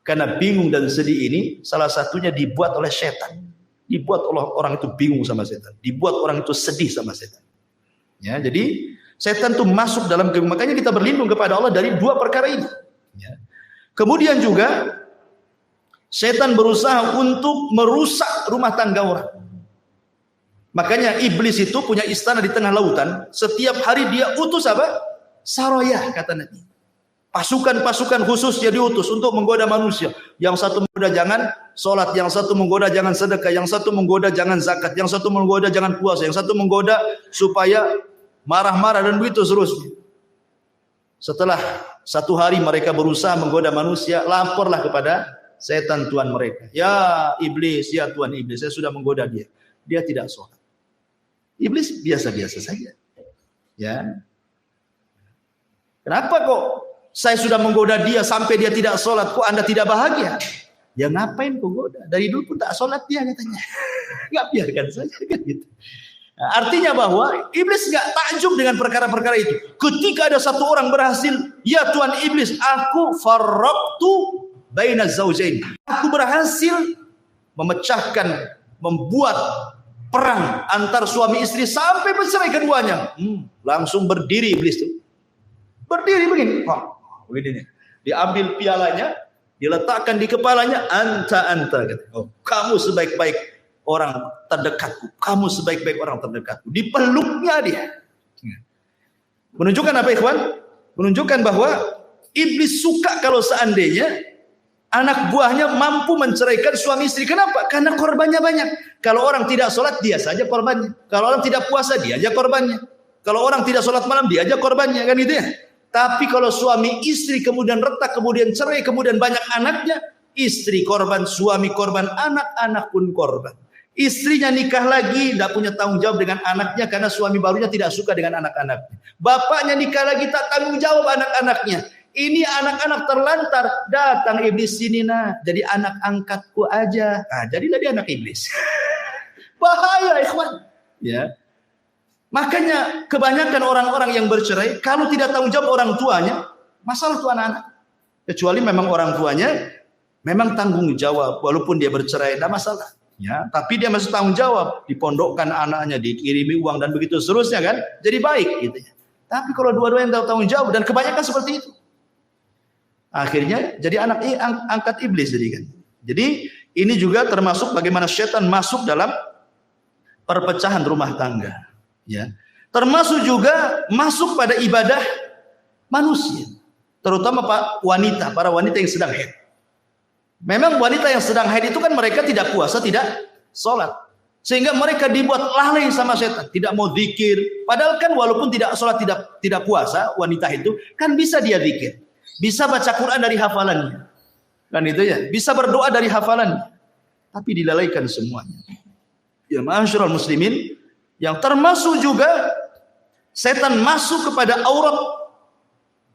Karena bingung dan sedih ini salah satunya dibuat oleh setan. Dibuat oleh orang itu bingung sama setan. Dibuat orang itu sedih sama setan. Ya, jadi setan itu masuk dalam kebingungan. Makanya kita berlindung kepada Allah dari dua perkara ini. Ya. Kemudian juga setan berusaha untuk merusak rumah tangga orang. Makanya iblis itu punya istana di tengah lautan. Setiap hari dia utus apa? Saroyah, kata Nabi. Pasukan-pasukan khusus dia diutus untuk menggoda manusia. Yang satu menggoda jangan sholat, yang satu menggoda jangan sedekah, yang satu menggoda jangan zakat, yang satu menggoda jangan puasa, yang satu menggoda supaya marah-marah, dan begitu seterusnya. Setelah satu hari mereka berusaha menggoda manusia, laporlah kepada setan tuan mereka. Ya iblis, ya tuan iblis, saya sudah menggoda dia. Dia tidak sholat. Iblis biasa-biasa saja. Ya. Kenapa kok saya sudah menggoda dia sampai dia tidak sholat, kok Anda tidak bahagia? Ya ngapain kau goda? Dari dulu pun tak sholat dia katanya. Nggak, biarkan saja kan gitu. Nah, artinya bahwa iblis nggak takjub dengan perkara-perkara itu. Ketika ada satu orang berhasil, ya tuan iblis, aku farraqtu baina zaujain. Aku berhasil memecahkan, membuat perang antar suami istri sampai bercerai keduanya. Langsung berdiri iblis itu. Berdiri begini. Begini nih. Diambil pialanya, diletakkan di kepalanya, anta. Oh, kamu sebaik-baik orang terdekatku. Kamu sebaik-baik orang terdekatku. Dipeluknya dia. Menunjukkan apa ikhwan? Menunjukkan bahwa iblis suka kalau seandainya anak buahnya mampu menceraikan suami istri. Kenapa? Karena korbannya banyak. Kalau orang tidak sholat, dia saja korbannya. Kalau orang tidak puasa, dia aja korbannya. Kalau orang tidak sholat malam, dia aja korbannya. Kan gitu ya? Tapi kalau suami istri kemudian retak, kemudian cerai, kemudian banyak anaknya, istri korban, suami korban, anak-anak pun korban. Istrinya nikah lagi, tidak punya tanggung jawab dengan anaknya karena suami barunya tidak suka dengan anak-anaknya. Bapaknya nikah lagi, tak tanggung jawab anak-anaknya. Ini anak-anak terlantar, datang iblis sini nah, jadi anak angkatku aja. Nah, jadilah dia anak iblis. Bahaya ikhwan. Ya. Makanya kebanyakan orang-orang yang bercerai, kalau tidak tanggung jawab orang tuanya, masalah itu anak-anak. Kecuali memang orang tuanya memang tanggung jawab, walaupun dia bercerai, tidak masalah. Ya, tapi dia masih tanggung jawab, dipondokkan anaknya, dikirimi uang dan begitu seterusnya kan, jadi baik gitu ya. Tapi kalau dua-duanya tahu tanggung jawab dan kebanyakan seperti itu, akhirnya jadi anak angkat iblis jadi kan. Jadi ini juga termasuk bagaimana setan masuk dalam perpecahan rumah tangga. Ya, termasuk juga masuk pada ibadah manusia, terutama wanita, para wanita yang sedang haid. Memang wanita yang sedang haid itu kan mereka tidak puasa, tidak sholat, sehingga mereka dibuat lalai sama setan, tidak mau zikir. Padahal kan walaupun tidak sholat, tidak puasa, wanita itu kan bisa dia zikir, bisa baca Quran dari hafalannya, kan itu ya, bisa berdoa dari hafalannya, tapi dilalaikan semuanya. Ya ma'asyiral muslimin, yang termasuk juga setan masuk kepada aurat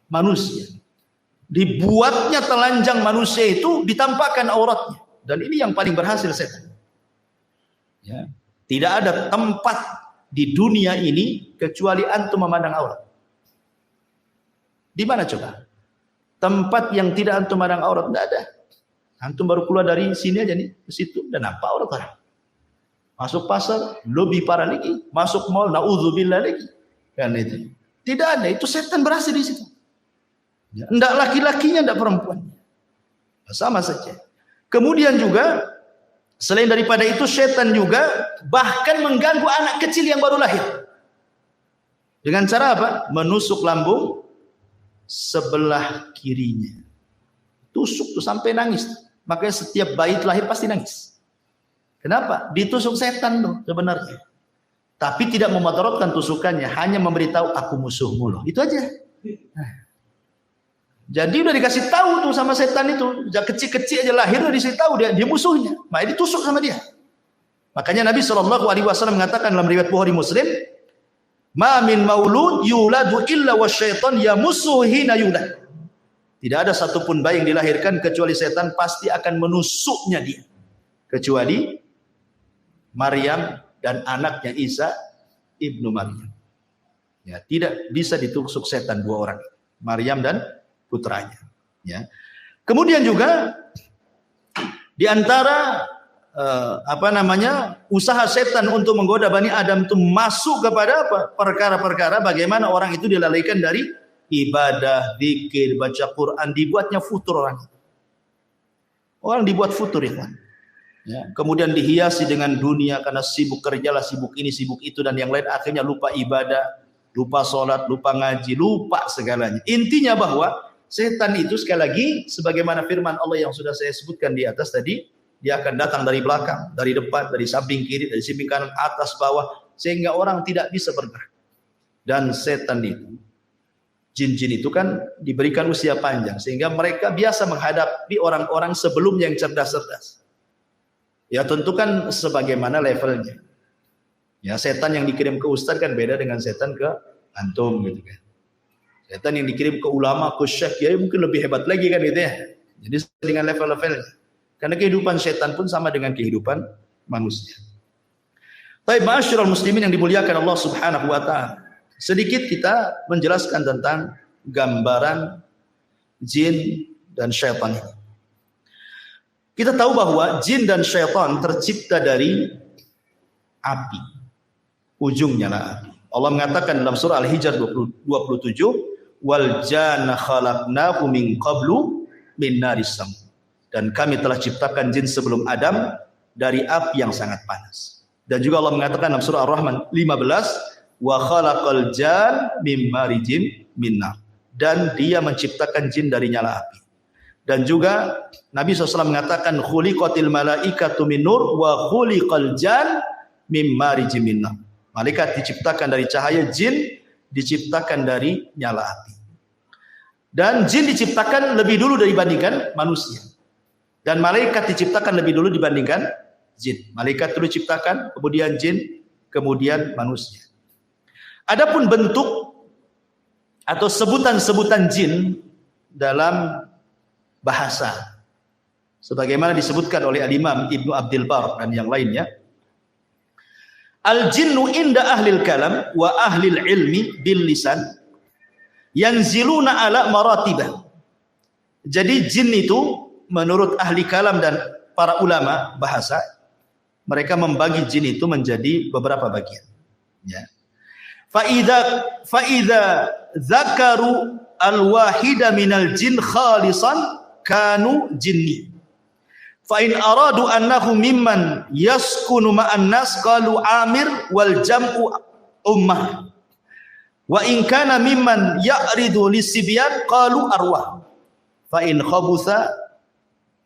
manusia. Dibuatnya telanjang manusia itu, ditampakkan auratnya. Dan ini yang paling berhasil setan. Ya. Tidak ada tempat di dunia ini kecuali antum memandang aurat. Di mana coba? Tempat yang tidak antum memandang aurat, tidak ada. Antum baru keluar dari sini aja nih, ke situ, dan apa aurat orang? Masuk pasar, lebih parah lagi. Masuk mall, na'udzubillah lagi. Kan itu. Tidak ada, itu setan berhasil di situ. Ya, enggak laki-lakinya, enggak perempuannya. Sama saja. Kemudian juga, selain daripada itu, setan juga bahkan mengganggu anak kecil yang baru lahir. Dengan cara apa? Menusuk lambung sebelah kirinya. Tusuk tuh sampai nangis. Makanya setiap bayi lahir pasti nangis. Kenapa? Ditusuk setan tuh sebenarnya. Tapi tidak memudaratkan tusukannya, hanya memberitahu aku musuhmu loh. Itu aja. Jadi udah dikasih tahu tuh sama setan itu, kecil-kecil aja lahir udah dikasih tahu dia musuhnya, makanya ditusuk sama dia. Makanya Nabi SAW mengatakan dalam riwayat Bukhari Muslim, "Ma min maulud yuladu illa wasyaitan yamussuhu hina yulad." Tidak ada satupun bayi yang dilahirkan kecuali setan pasti akan menusuknya dia. Kecuali Maryam dan anaknya Isa ibnu Maryam. Ya, tidak bisa ditusuk setan dua orang, Maryam dan putranya. Ya. Kemudian juga di antara usaha setan untuk menggoda Bani Adam itu masuk kepada apa? Perkara-perkara bagaimana orang itu dilalaikan dari ibadah, zikir, baca Quran, dibuatnya futur orang. Orang dibuat futur ya kan. Ya. Kemudian dihiasi dengan dunia karena sibuk kerjalah, sibuk ini, sibuk itu dan yang lain, akhirnya lupa ibadah, lupa sholat, lupa ngaji, lupa segalanya. Intinya bahwa setan itu sekali lagi sebagaimana firman Allah yang sudah saya sebutkan di atas tadi, dia akan datang dari belakang, dari depan, dari samping kiri, dari samping kanan, atas, bawah, sehingga orang tidak bisa bergerak. Dan setan itu, jin-jin itu kan diberikan usia panjang, sehingga mereka biasa menghadapi orang-orang sebelumnya yang cerdas-cerdas. Ya tentu kan sebagaimana levelnya. Ya setan yang dikirim ke ustaz kan beda dengan setan ke antum gitu kan. Setan yang dikirim ke ulama, ke syekh, ya mungkin lebih hebat lagi kan gitu ya. Jadi dengan level-levelnya. Karena kehidupan setan pun sama dengan kehidupan manusia. Baik, ma'asyiral muslimin yang dimuliakan Allah Subhanahu wa taala. Sedikit kita menjelaskan tentang gambaran jin dan syaitan ini. Kita tahu bahwa jin dan syaitan tercipta dari api. Ujungnya lah api. Allah mengatakan dalam surah Al-Hijr 27, wal janna khalaqnahu min qablu min naris sam. Dan kami telah ciptakan jin sebelum Adam dari api yang sangat panas. Dan juga Allah mengatakan dalam surah Ar-Rahman 15, wa khalaqal jan mim marijin min nar. Dan dia menciptakan jin dari nyala api. Dan juga Nabi SAW mengatakan khuliqatil malaikatu min nur wa khuliqal jan mim marijin min nar. Malaikat diciptakan dari cahaya, jin diciptakan dari nyala api. Dan jin diciptakan lebih dulu dibandingkan manusia. Dan malaikat diciptakan lebih dulu dibandingkan jin. Malaikat dulu diciptakan, kemudian jin, kemudian manusia. Adapun bentuk atau sebutan-sebutan jin dalam bahasa, sebagaimana disebutkan oleh Al-Imam Ibnu Abdul Bar dan yang lainnya, al-jinnu inda ahlil kalam wa ahlil ilmi bil lisan yanziluna ala maratibah. Jadi jin itu menurut ahli kalam dan para ulama bahasa, mereka membagi jin itu menjadi beberapa bagian. Ya. Fa idza zakaru al-wahida minal jin khalisan kanu jinni. Fa in aradu annahu mimman yaskunu ma'an nas qalu amir wal jam'u ummah. Wa in kana mimman ya'ridu lisibyan qalu arwah. Fa in khabutha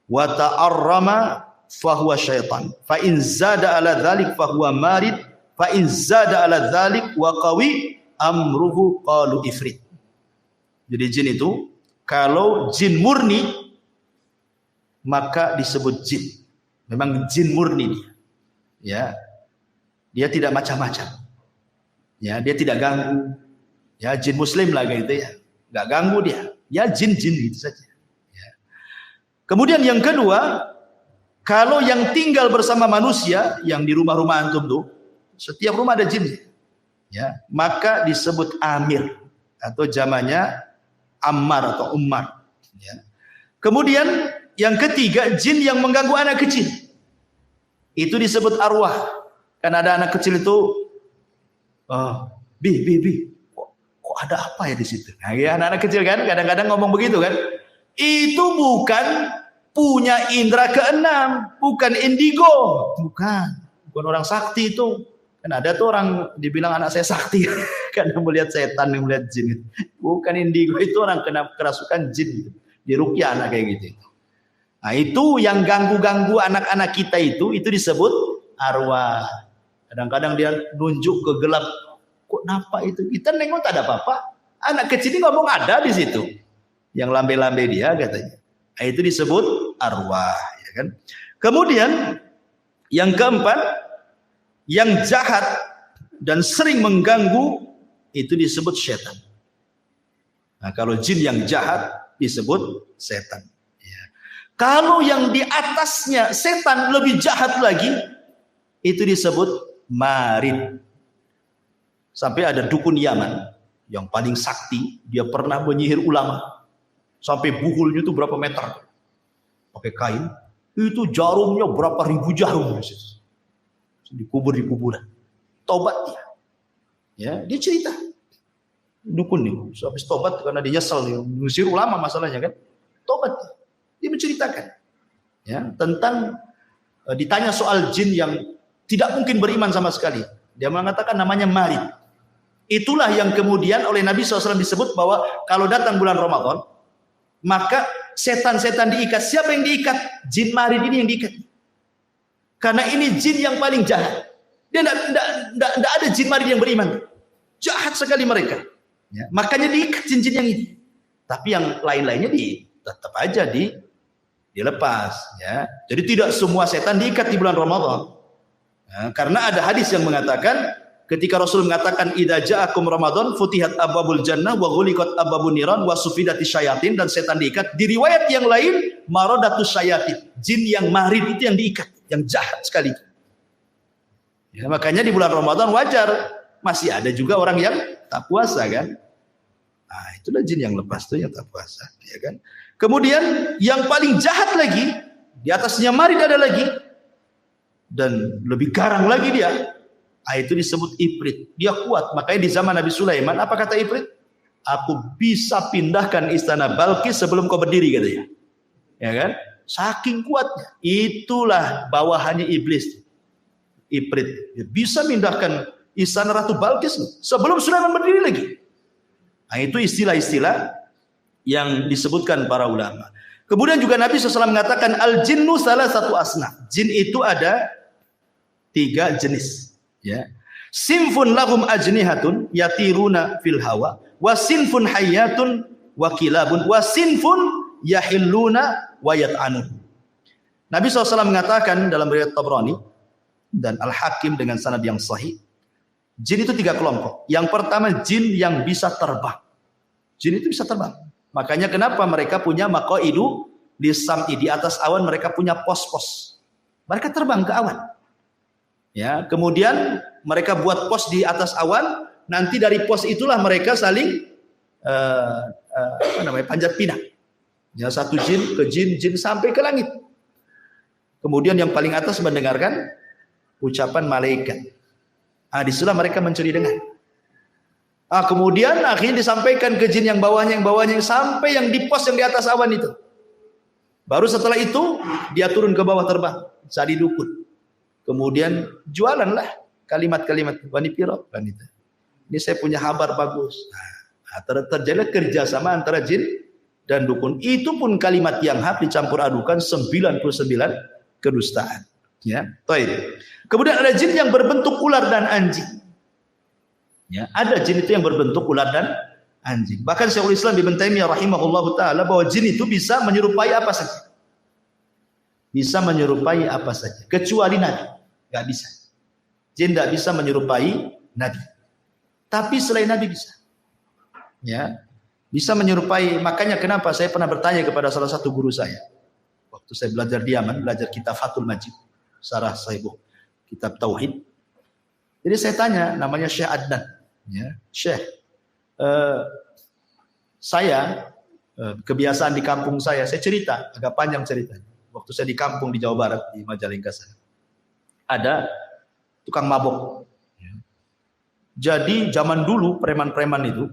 wa ta'arrama fa huwa syaitan. Fa in zada ala dzalik fa huwa marid. Fa in zada ala dzalik wa qawi amruhu qalu ifrit. Jadi jin itu kalau jin murni maka disebut jin. Memang jin murni dia. Ya. Dia tidak macam-macam. Ya, dia tidak ganggu. Ya, jin muslim lah gitu ya. Enggak ganggu dia. Ya jin-jin gitu saja. Ya. Kemudian yang kedua, kalau yang tinggal bersama manusia yang di rumah-rumah antum tuh, setiap rumah ada jin. Ya, maka disebut amir atau zamannya ammar atau ummar. Ya. Kemudian yang ketiga, jin yang mengganggu anak kecil. Itu disebut arwah. Karena ada anak kecil itu, kok ada apa ya di situ? Nah, ya, anak-anak kecil kan, kadang-kadang ngomong begitu kan. Itu bukan punya indera keenam, bukan indigo, bukan orang sakti itu. Kan ada tuh orang dibilang anak saya sakti, karena melihat setan, melihat jin. Bukan indigo, itu orang kena kerasukan jin. Diruqyah anak kayak gitu. Nah itu yang ganggu-ganggu anak-anak kita itu disebut arwah. Kadang-kadang dia nunjuk ke gelap. Kok napa itu? Kita nengok tak ada apa-apa. Anak kecil ini ngomong ada di situ. yang lambe-lambe dia katanya. Nah, itu disebut arwah, ya kan? Kemudian yang keempat, yang jahat dan sering mengganggu itu disebut setan. Nah, kalau jin yang jahat disebut setan. Ya. Kalau yang di atasnya setan lebih jahat lagi, itu disebut marid. Sampai ada dukun Yaman yang paling sakti, dia pernah menyihir ulama. Sampai buhulnya itu berapa meter. Pakai kain, itu jarumnya berapa ribu jarum. Dikubur di kuburan. Tobat dia. Ya, dia cerita. Dukun nih, habis tobat karena dia nyesel nih, mengusir ulama masalahnya kan. Tobat dia menceritakan ya tentang ditanya soal jin yang tidak mungkin beriman sama sekali. Dia mengatakan namanya marid. Itulah yang kemudian oleh Nabi SAW disebut bahwa kalau datang bulan Ramadan, maka setan-setan diikat. Siapa yang diikat? Jin marid ini yang diikat. Karena ini jin yang paling jahat. Dia tidak ada jin marid yang beriman. Jahat sekali mereka. Ya, makanya diikat jin-jin yang ini. Tapi yang lain-lainnya tetap aja dilepas. Ya. Jadi tidak semua setan diikat di bulan Ramadan. Ya, karena ada hadis yang mengatakan ketika Rasul mengatakan idza ja'akum Ramadan futihat abwabul jannah wa ghuliqat abwabun niran wa sufidatis syayatin, dan setan diikat. Di riwayat yang lain maradatus syayatin, jin yang marid itu yang diikat, yang jahat sekali. Ya, makanya di bulan Ramadan wajar masih ada juga orang yang tak puasa kan. Nah, itulah jin yang lepas tuh yang tak puasa, ya kan. Kemudian yang paling jahat lagi, di atasnya marid ada lagi dan lebih garang lagi dia. Itu disebut Ifrit. Dia kuat. Makanya di zaman Nabi Sulaiman, apa kata Ifrit? Aku bisa pindahkan istana Balkis sebelum kau berdiri, katanya. Ya kan? Saking kuatnya. Itulah bawahannya iblis. Ifrit. Dia bisa pindahkan istana Ratu Balkis sebelum Sulaiman berdiri lagi. Nah, itu istilah-istilah yang disebutkan para ulama. Kemudian juga Nabi SAW mengatakan al-jinnu salah satu asnaf. Jin itu ada 3 jenis. Ya. Sinfun lahum ajnihatun yatiruna fil hawa, wa sinfun hayyatun wa kilabun, wa sinfun yahilluna wa yat'anun. Nabi SAW mengatakan dalam riwayat Tabrani dan Al-Hakim dengan sanad yang sahih, jin itu 3 kelompok. Yang pertama jin yang bisa terbang. Jin itu bisa terbang. Makanya kenapa mereka punya maqaidu lisam'i, di atas awan mereka punya pos-pos. Mereka terbang ke awan. Ya, kemudian mereka buat pos di atas awan, nanti dari pos itulah mereka saling panjat pinang. Ya, satu jin ke jin sampai ke langit. Kemudian yang paling atas mendengarkan ucapan malaikat. Disitulah mereka mencuri dengar. Kemudian akhirnya disampaikan ke jin yang bawahnya sampai yang di pos yang di atas awan itu. Baru setelah itu dia turun ke bawah terbang, jadi dukun. Kemudian jualanlah kalimat-kalimat wani piro kan itu. Ini saya punya kabar bagus. Terjadi kerjasama antara jin dan dukun. Itu pun kalimat yang hak dicampur adukan 99 kedustaan. Ya, baik. Kemudian ada jin yang berbentuk ular dan anjing. Ya, ada jin itu yang berbentuk ular dan anjing. Bahkan Syekhul Islam Ibnu Taimiyah rahimahullahu taala bahwa jin itu bisa menyerupai apa saja. Bisa menyerupai apa saja, kecuali Nabi. Gak bisa. Jin tidak bisa menyerupai Nabi. Tapi selain Nabi bisa. Ya, bisa menyerupai. Makanya kenapa saya pernah bertanya kepada salah satu guru saya. Waktu saya belajar di Yaman, belajar kitab Fathul Majid, Syarah Sahih kitab Tauhid. Jadi saya tanya, namanya Syekh Adnan. Ya, Syekh, saya kebiasaan di kampung saya cerita, agak panjang ceritanya. Waktu saya di kampung di Jawa Barat, di Majalengka sana, ada tukang mabok. Jadi zaman dulu preman-preman itu,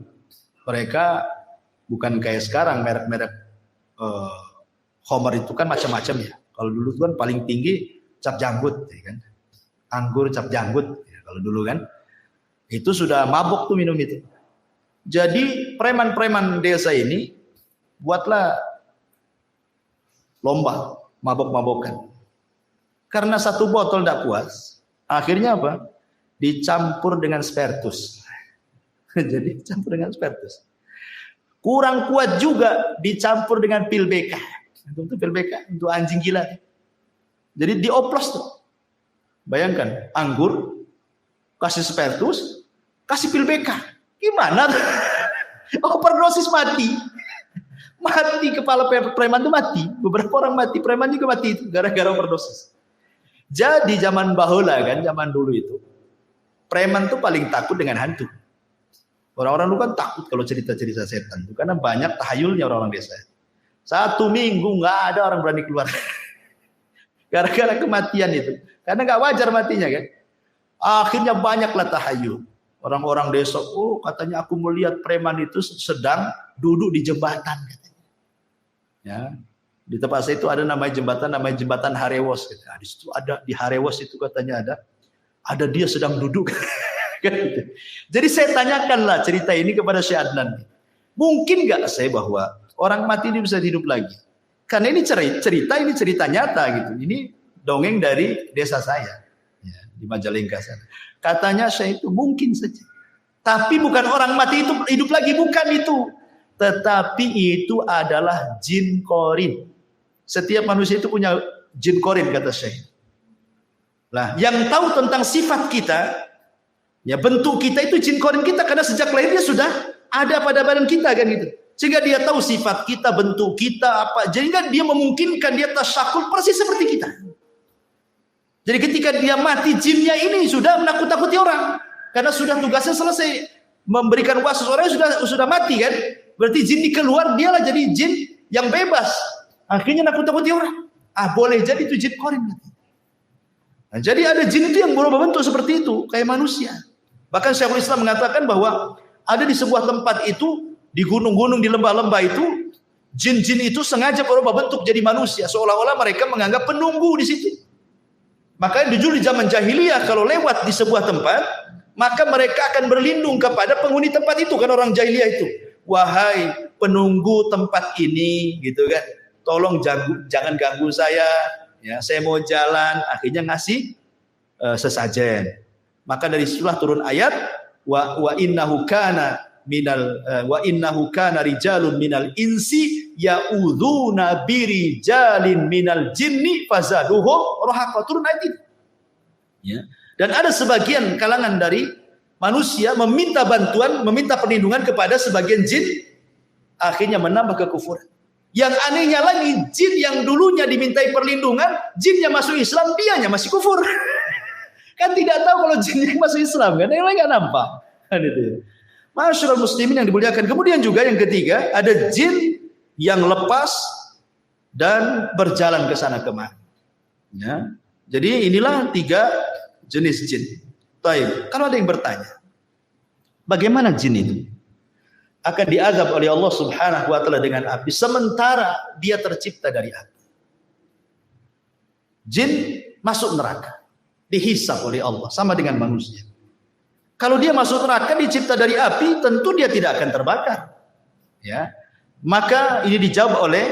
mereka bukan kayak sekarang merek-merek Homer itu kan macam-macam ya. Kalau dulu itu kan paling tinggi cap janggut, ya kan? Anggur cap janggut. Ya, kalau dulu kan, itu sudah mabok tuh minum itu. Jadi preman-preman desa ini buatlah lomba mabok-mabokan. Karena satu botol tidak puas, akhirnya apa? Dicampur dengan spiritus. Jadi campur dengan spiritus. Kurang kuat juga dicampur dengan pil BK. Untuk pil BK, untuk anjing gila. Jadi dioplos tuh. Bayangkan, anggur, kasih spertus, kasih pil BK. Gimana? Overdosis mati. Mati kepala preman itu mati. Beberapa orang mati, preman juga mati itu gara-gara overdosis. Jadi zaman bahula kan, zaman dulu itu, preman tuh paling takut dengan hantu. Orang-orang dulu kan takut kalau cerita-cerita setan itu karena banyak tahayulnya orang-orang desa. 1 minggu nggak ada orang berani keluar. Gara-gara kematian itu. Karena nggak wajar matinya kan. Akhirnya banyaklah tahayul. Orang-orang desa, oh katanya aku melihat preman itu sedang duduk di jembatan katanya. Ya, di tempat saya itu ada namanya jembatan Harewos. Nah, di situ ada di Harewos itu katanya ada dia sedang duduk. Jadi saya tanyakanlah cerita ini kepada Syekh Adnan. Mungkin nggak saya bahwa orang mati ini bisa hidup lagi? Karena ini cerita nyata gitu. Ini dongeng dari desa saya ya, di Majalengka sana. Katanya saya itu mungkin saja. Tapi bukan orang mati itu hidup lagi, bukan itu. Tetapi itu adalah jin korin. Setiap manusia itu punya jin korin kata saya. Lah, yang tahu tentang sifat kita, ya bentuk kita itu jin korin kita karena sejak lahirnya sudah ada pada badan kita kan gitu. Sehingga dia tahu sifat kita, bentuk kita apa. Jadi dia memungkinkan dia tasyakul persis seperti kita. Jadi ketika dia mati, jinnya ini sudah menakut-takuti orang. Karena sudah tugasnya selesai. Memberikan wasus orangnya sudah mati kan. Berarti jin dikeluar, dialah jadi jin yang bebas. Akhirnya nakut-takuti orang. Boleh jadi itu jin korin. Nah, jadi ada jin itu yang berubah bentuk seperti itu. Kayak manusia. Bahkan Syekhul Islam mengatakan bahwa ada di sebuah tempat itu, di gunung-gunung, di lembah-lembah itu, jin-jin itu sengaja berubah bentuk jadi manusia. Seolah-olah mereka menganggap penunggu di situ. Makanya dulu di zaman jahiliyah kalau lewat di sebuah tempat, maka mereka akan berlindung kepada penghuni tempat itu kan orang jahiliyah itu. Wahai penunggu tempat ini, gitu kan. Tolong jangan ganggu saya, ya. Saya mau jalan. Akhirnya ngasih sesajen. Maka dari situlah turun ayat wa innahu kana rijalun minal insi ya'udzuna birijalin minal jinni fazaduhum rahaqa. Turun ayat itu. Ya. Dan ada sebagian kalangan dari manusia meminta bantuan, meminta perlindungan kepada sebagian jin, akhirnya menambah kekufuran. Yang anehnya lagi, jin yang dulunya dimintai perlindungan, jinnya masuk Islam, dianya masih kufur. Kan tidak tahu kalau jinnya masuk Islam, kan yang lain nggak nampak. Kan itu. Masyarakat muslimin yang dimuliakan. Kemudian juga yang ketiga, ada jin yang lepas dan berjalan ke sana kemari. Ya. Jadi inilah 3 jenis jin. Baik, kalau ada yang bertanya, bagaimana jin itu? Akan diazab oleh Allah Subhanahu wa taala dengan api sementara dia tercipta dari api. Jin masuk neraka, dihisab oleh Allah sama dengan manusia. Kalau dia masuk neraka dicipta dari api, tentu dia tidak akan terbakar. Ya. Maka ini dijawab oleh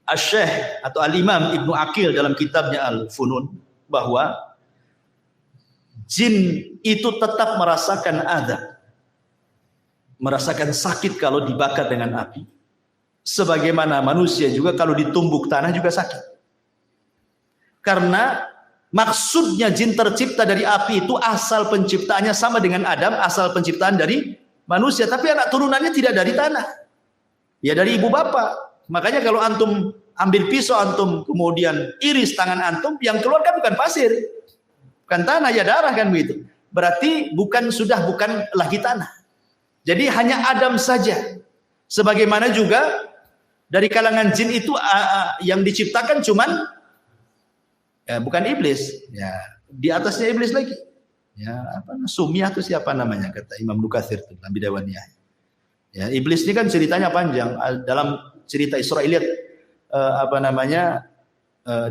Asy-Syaikh atau Al-Imam Ibnu Aqil dalam kitabnya Al-Funun bahwa jin itu tetap merasakan azab. Merasakan sakit kalau dibakar dengan api. Sebagaimana manusia juga kalau ditumbuk tanah juga sakit. Karena maksudnya jin tercipta dari api itu asal penciptaannya sama dengan Adam, asal penciptaan dari manusia. Tapi anak turunannya tidak dari tanah. Ya dari ibu bapak. Makanya kalau antum ambil pisau, antum kemudian iris tangan antum, yang keluar kan bukan pasir. Bukan tanah, ya darah kan begitu. Berarti bukan lagi tanah. Jadi hanya Adam saja. Sebagaimana juga dari kalangan jin itu yang diciptakan cuman bukan iblis, ya di atasnya iblis lagi, ya Sumiyah itu siapa namanya kata Imam Nukatsir dalam Bidawaniyah. Ya iblis ini kan ceritanya panjang. Dalam cerita Israiliyat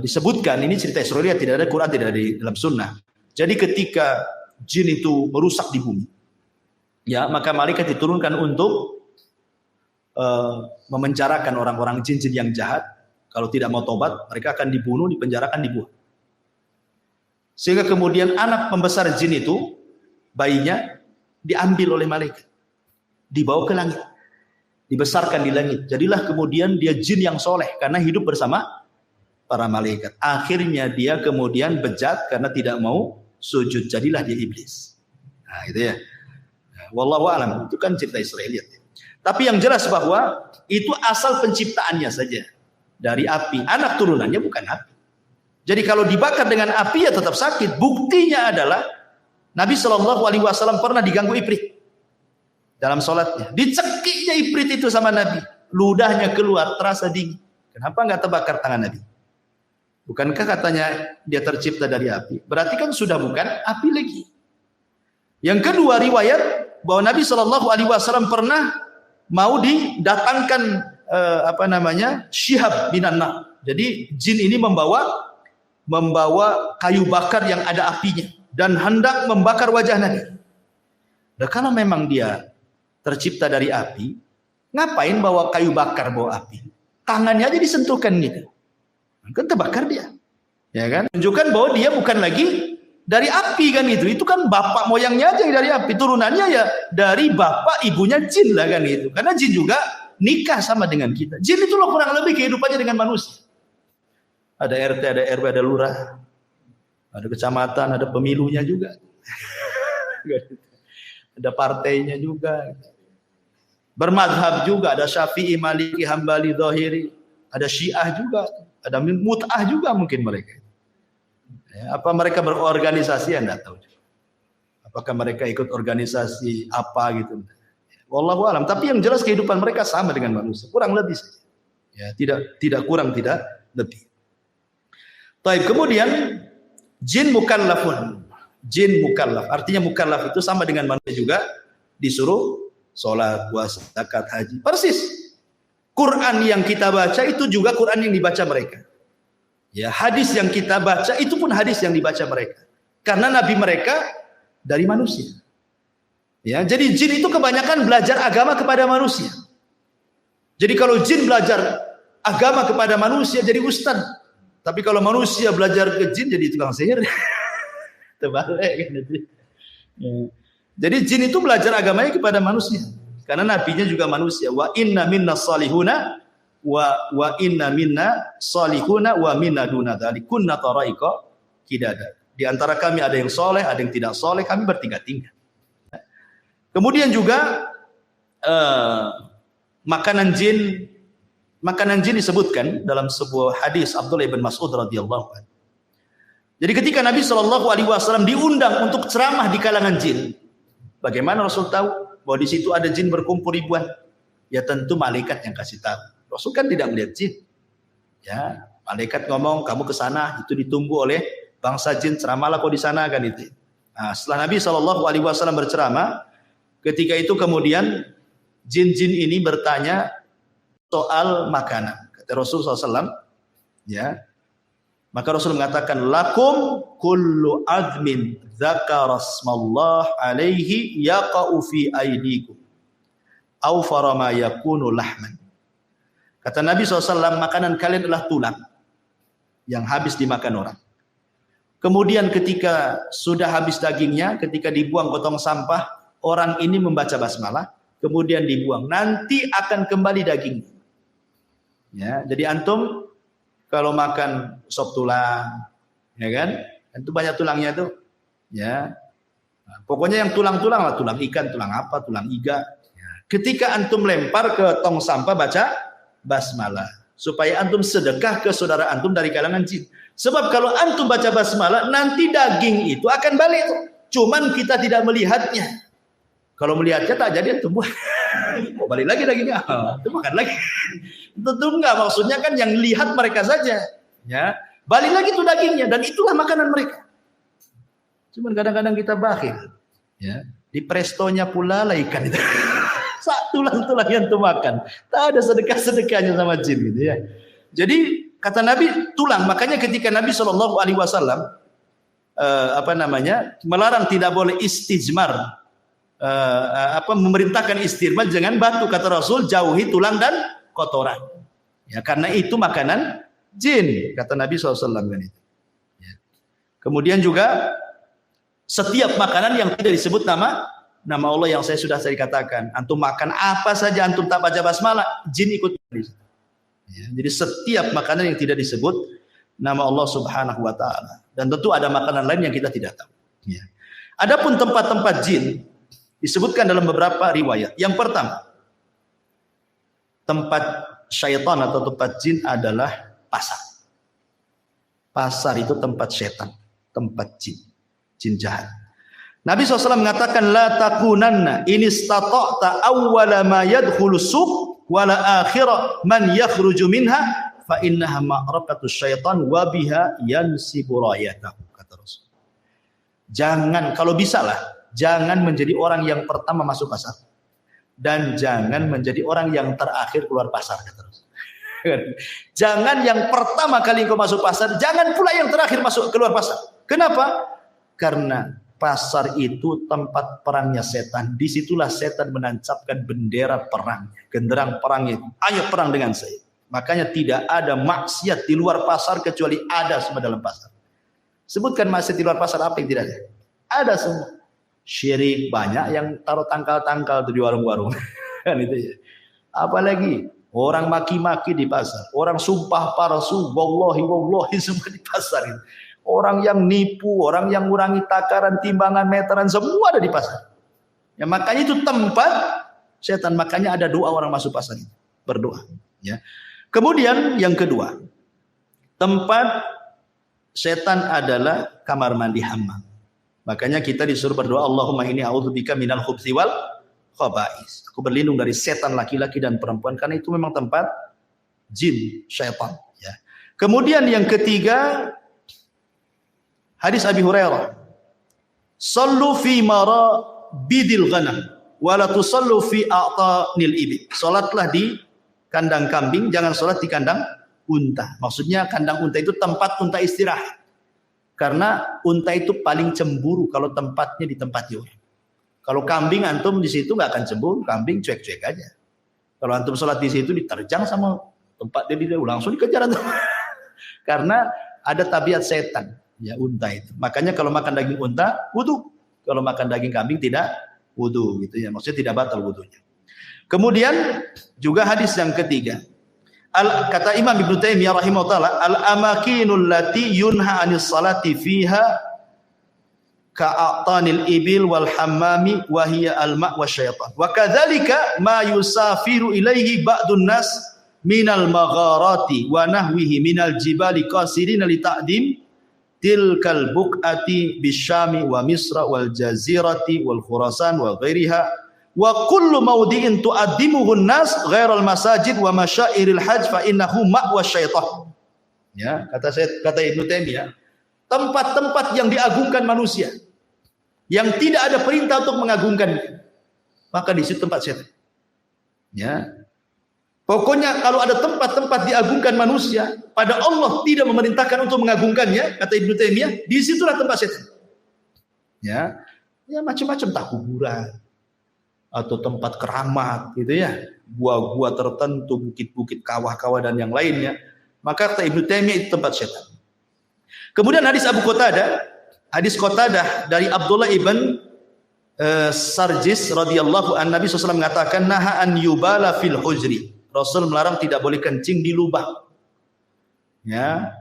disebutkan ini cerita Israiliyat, tidak ada Quran, tidak ada di dalam Sunnah. Jadi ketika jin itu merusak di bumi, ya maka malaikat diturunkan untuk memenjarakan orang-orang jin-jin yang jahat. Kalau tidak mau tobat, mereka akan dibunuh, dipenjarakan, dibuang. Sehingga kemudian anak pembesar jin itu, bayinya diambil oleh malaikat, dibawa ke langit, dibesarkan di langit. Jadilah kemudian dia jin yang soleh karena hidup bersama para malaikat. Akhirnya dia kemudian bejat karena tidak mau sujud. Jadilah dia iblis. Nah, itu ya. Wallahu a'lam. Itu kan cerita Israeliat. Tapi yang jelas bahwa itu asal penciptaannya saja dari api. Anak turunannya bukan api. Jadi kalau dibakar dengan api ya tetap sakit. Buktinya adalah Nabi SAW pernah diganggu ifrit dalam sholatnya. Dicekiknya ifrit itu sama Nabi. Ludahnya keluar, terasa dingin. Kenapa nggak terbakar tangan Nabi? Bukankah katanya dia tercipta dari api? Berarti kan sudah bukan api lagi. Yang kedua riwayat bahwa Nabi SAW pernah mau didatangkan syihab minan nar. Jadi jin ini membawa kayu bakar yang ada apinya dan hendak membakar wajah Nabi. Dan kalau memang dia tercipta dari api, ngapain bawa kayu bakar bawa api? Tangannya aja disentuhkan gitu. Kan terbakar dia. Ya kan? Tunjukkan bahwa dia bukan lagi dari api kan itu. Itu kan bapak moyangnya aja yang dari api. Turunannya ya dari bapak ibunya jin lah kan itu. Karena jin juga nikah sama dengan kita. Jin itu loh kurang lebih kehidupannya dengan manusia. Ada RT, ada RW, ada lurah. Ada kecamatan, ada pemilunya juga. Ada partainya juga. Bermadhab juga. Ada Syafi'i, Maliki, Hambali, Dhahiri. Ada Syiah juga. Ada Mut'ah juga mungkin mereka. Ya, apa mereka berorganisasi? Anda tahu. Apakah mereka ikut organisasi apa gitu? Wallahu a'lam. Tapi yang jelas kehidupan mereka sama dengan manusia, kurang lebih saja. Ya, tidak kurang, tidak lebih. Baik, kemudian jin mukallafun. Jin mukallaf. Artinya mukallaf itu sama dengan manusia juga, disuruh sholat, puasa, zakat, haji. Persis. Quran yang kita baca itu juga Quran yang dibaca mereka. Ya, hadis yang kita baca itu pun hadis yang dibaca mereka. Karena nabi mereka dari manusia. Ya, jadi jin itu kebanyakan belajar agama kepada manusia. Jadi kalau jin belajar agama kepada manusia jadi ustaz. Tapi kalau manusia belajar ke jin jadi tukang sihir. Terbalik kan itu. Ya. Jadi jin itu belajar agamanya kepada manusia. Karena nabinya juga manusia. Wa inna minna salihuna wa inna minna salihuna wa minna duna dzalik kunna tara'iqa qidada. Di antara kami ada yang soleh, ada yang tidak soleh, kami bertingkat-tingkat. Kemudian juga makanan jin disebutkan dalam sebuah hadis Abdullah bin Mas'ud radhiyallahu anhu. Jadi ketika Nabi SAW diundang untuk ceramah di kalangan jin, bagaimana Rasul tahu bahwa di situ ada jin berkumpul ribuan? Ya tentu malaikat yang kasih tahu. Rasul kan tidak melihat jin. Ya, malaikat ngomong, kamu ke sana, itu ditunggu oleh bangsa jin, ceramahlah kau di sana kan itu. Nah, setelah Nabi SAW berceramah, ketika itu kemudian jin-jin ini bertanya soal makanan. Kata Rasul SAW, ya, maka Rasul mengatakan, lakum kullu admin dzakarasmallah alaihi yaqa'u fi aidikum au farama yakunu lahman. Kata Nabi SAW, makanan kalian adalah tulang yang habis dimakan orang. Kemudian ketika sudah habis dagingnya, ketika dibuang ke tong sampah, orang ini membaca basmalah, kemudian dibuang. Nanti akan kembali dagingnya. Ya, jadi antum kalau makan sop tulang, ya kan? Itu banyak tulangnya tuh. Ya. Nah, pokoknya yang tulang-tulang lah, tulang ikan, tulang apa, tulang iga. Ya. Ketika antum lempar ke tong sampah baca basmalah supaya antum sedekah ke saudara antum dari kalangan jin. Sebab kalau antum baca basmalah nanti daging itu akan balik. Cuman kita tidak melihatnya. Kalau melihatnya tak jadi antum buat. Mau balik lagi dagingnya. Itu makan lagi. Tentu enggak, maksudnya kan yang lihat mereka saja. Ya, balik lagi tuh dagingnya dan itulah makanan mereka. Cuman kadang-kadang kita bakhil. Ya, di prestonya pula lah ikan itu. Tulang-tulang yang tuh makan. Tak ada sedekah-sedekahnya sama jin gitu ya. Jadi kata Nabi tulang, makanya ketika Nabi SAW melarang tidak boleh istijmar, memerintahkan istijmar dengan batu, kata Rasul jauhi tulang dan kotoran. Ya, karena itu makanan jin, kata Nabi SAW kan itu. Ya. Kemudian juga setiap makanan yang tidak disebut nama nama Allah yang sudah saya katakan. Antum makan apa saja antum tak baca basmalah, jin ikut. Ya, jadi setiap makanan yang tidak disebut nama Allah Subhanahu wa taala, dan tentu ada makanan lain yang kita tidak tahu. Ya. Adapun tempat-tempat jin disebutkan dalam beberapa riwayat. Yang pertama, tempat syaitan atau tempat jin adalah pasar. Pasar itu tempat syaitan, tempat jin, jin jahat. Nabi SAW mengatakan, la takunanna in istata'ta awwala ma yadkhulu suq wala akhira man yakhruju minha fa innaha ma'raqatu syaitan wa biha yansibu rayatahu, kata Rasul. Jangan, kalau bisa lah, jangan menjadi orang yang pertama masuk pasar dan jangan menjadi orang yang terakhir keluar pasar, kata Rasul. Jangan yang pertama kali kau masuk pasar, jangan pula yang terakhir masuk keluar pasar. Kenapa? Karena pasar itu tempat perangnya setan. Disitulah setan menancapkan bendera perang, genderang perangnya. Ayo perang dengan saya. Makanya tidak ada maksiat di luar pasar kecuali ada semua dalam pasar. Sebutkan maksiat di luar pasar apa yang tidak ada? Ada semua. Syirik banyak yang taruh tangkal-tangkal di warung-warung. Kan itu ya. Apalagi orang maki-maki di pasar, orang sumpah palsu, wallahi semua di pasar itu. Orang yang nipu, orang yang ngurangi takaran, timbangan, meteran, semua ada di pasar. Ya, makanya itu tempat setan. Makanya ada doa orang masuk pasar itu, berdoa. Ya. Kemudian yang kedua, tempat setan adalah kamar mandi hammam. Makanya kita disuruh berdoa, Allahumma inni a'udzubika minal khubthi wal khaba'is. Aku berlindung dari setan laki-laki dan perempuan, karena itu memang tempat jin, syaitan. Ya. Kemudian yang ketiga, hadis Abi Hurairah, sallu fi marabidil ghanam wa la tusallu fi a'tanil ibil. Salatlah di kandang kambing, jangan salat di kandang unta. Maksudnya kandang unta itu tempat unta istirahat. Karena unta itu paling cemburu kalau tempatnya di tempat orang. Kalau kambing antum di situ nggak akan cemburu, kambing cuek-cuek aja. Kalau antum salat di situ diterjang sama tempat dia langsung dikejar antum. Karena ada tabiat setan. Ya, unta itu. Makanya kalau makan daging unta, wudu. Kalau makan daging kambing tidak wudu, gitu ya. Maksudnya tidak batal wudunya. Kemudian juga hadis yang ketiga. Kata Imam Ibnu Taimiyah rahimahullah, al-amakinul lati yunha 'anis salati fiha ka'atanil ibil wal hammami wa hiya al-ma' wasyaitan. Wa kadzalika ma yusafiru ilaihi ba'dun nas minal magharati wa nahwihi minal jibali qasirin li ta'dim tilkal buq'ati bisyami wa misra wal jazirati wal khurasan wa ghairiha wa kullu mawdi'in tu'addimuhu an-nas ghairal masajid wa masyairil hajj fa innahu ma'wa syaitan. Ya, kata Ibnu Taimiyah, tempat-tempat yang diagungkan manusia yang tidak ada perintah untuk mengagungkan, maka di situ tempat setan. Ya. Pokoknya kalau ada tempat-tempat diagungkan manusia, pada Allah tidak memerintahkan untuk mengagungkannya, kata Ibnu Taimiyah, di situlah tempat setan. Ya. Ya, macam-macam, tak kuburan atau tempat keramat gitu ya, gua-gua tertentu, bukit-bukit, kawah-kawah dan yang lainnya, maka kata Ibnu Taimiyah itu tempat setan. Kemudian hadis Abu Qatadah, hadis Qatadah dari Abdullah ibn Sarjis radhiyallahu an, Nabi SAW mengatakan, naha an yubala fil hujri. Rasul melarang tidak boleh kencing di lubang. Ya.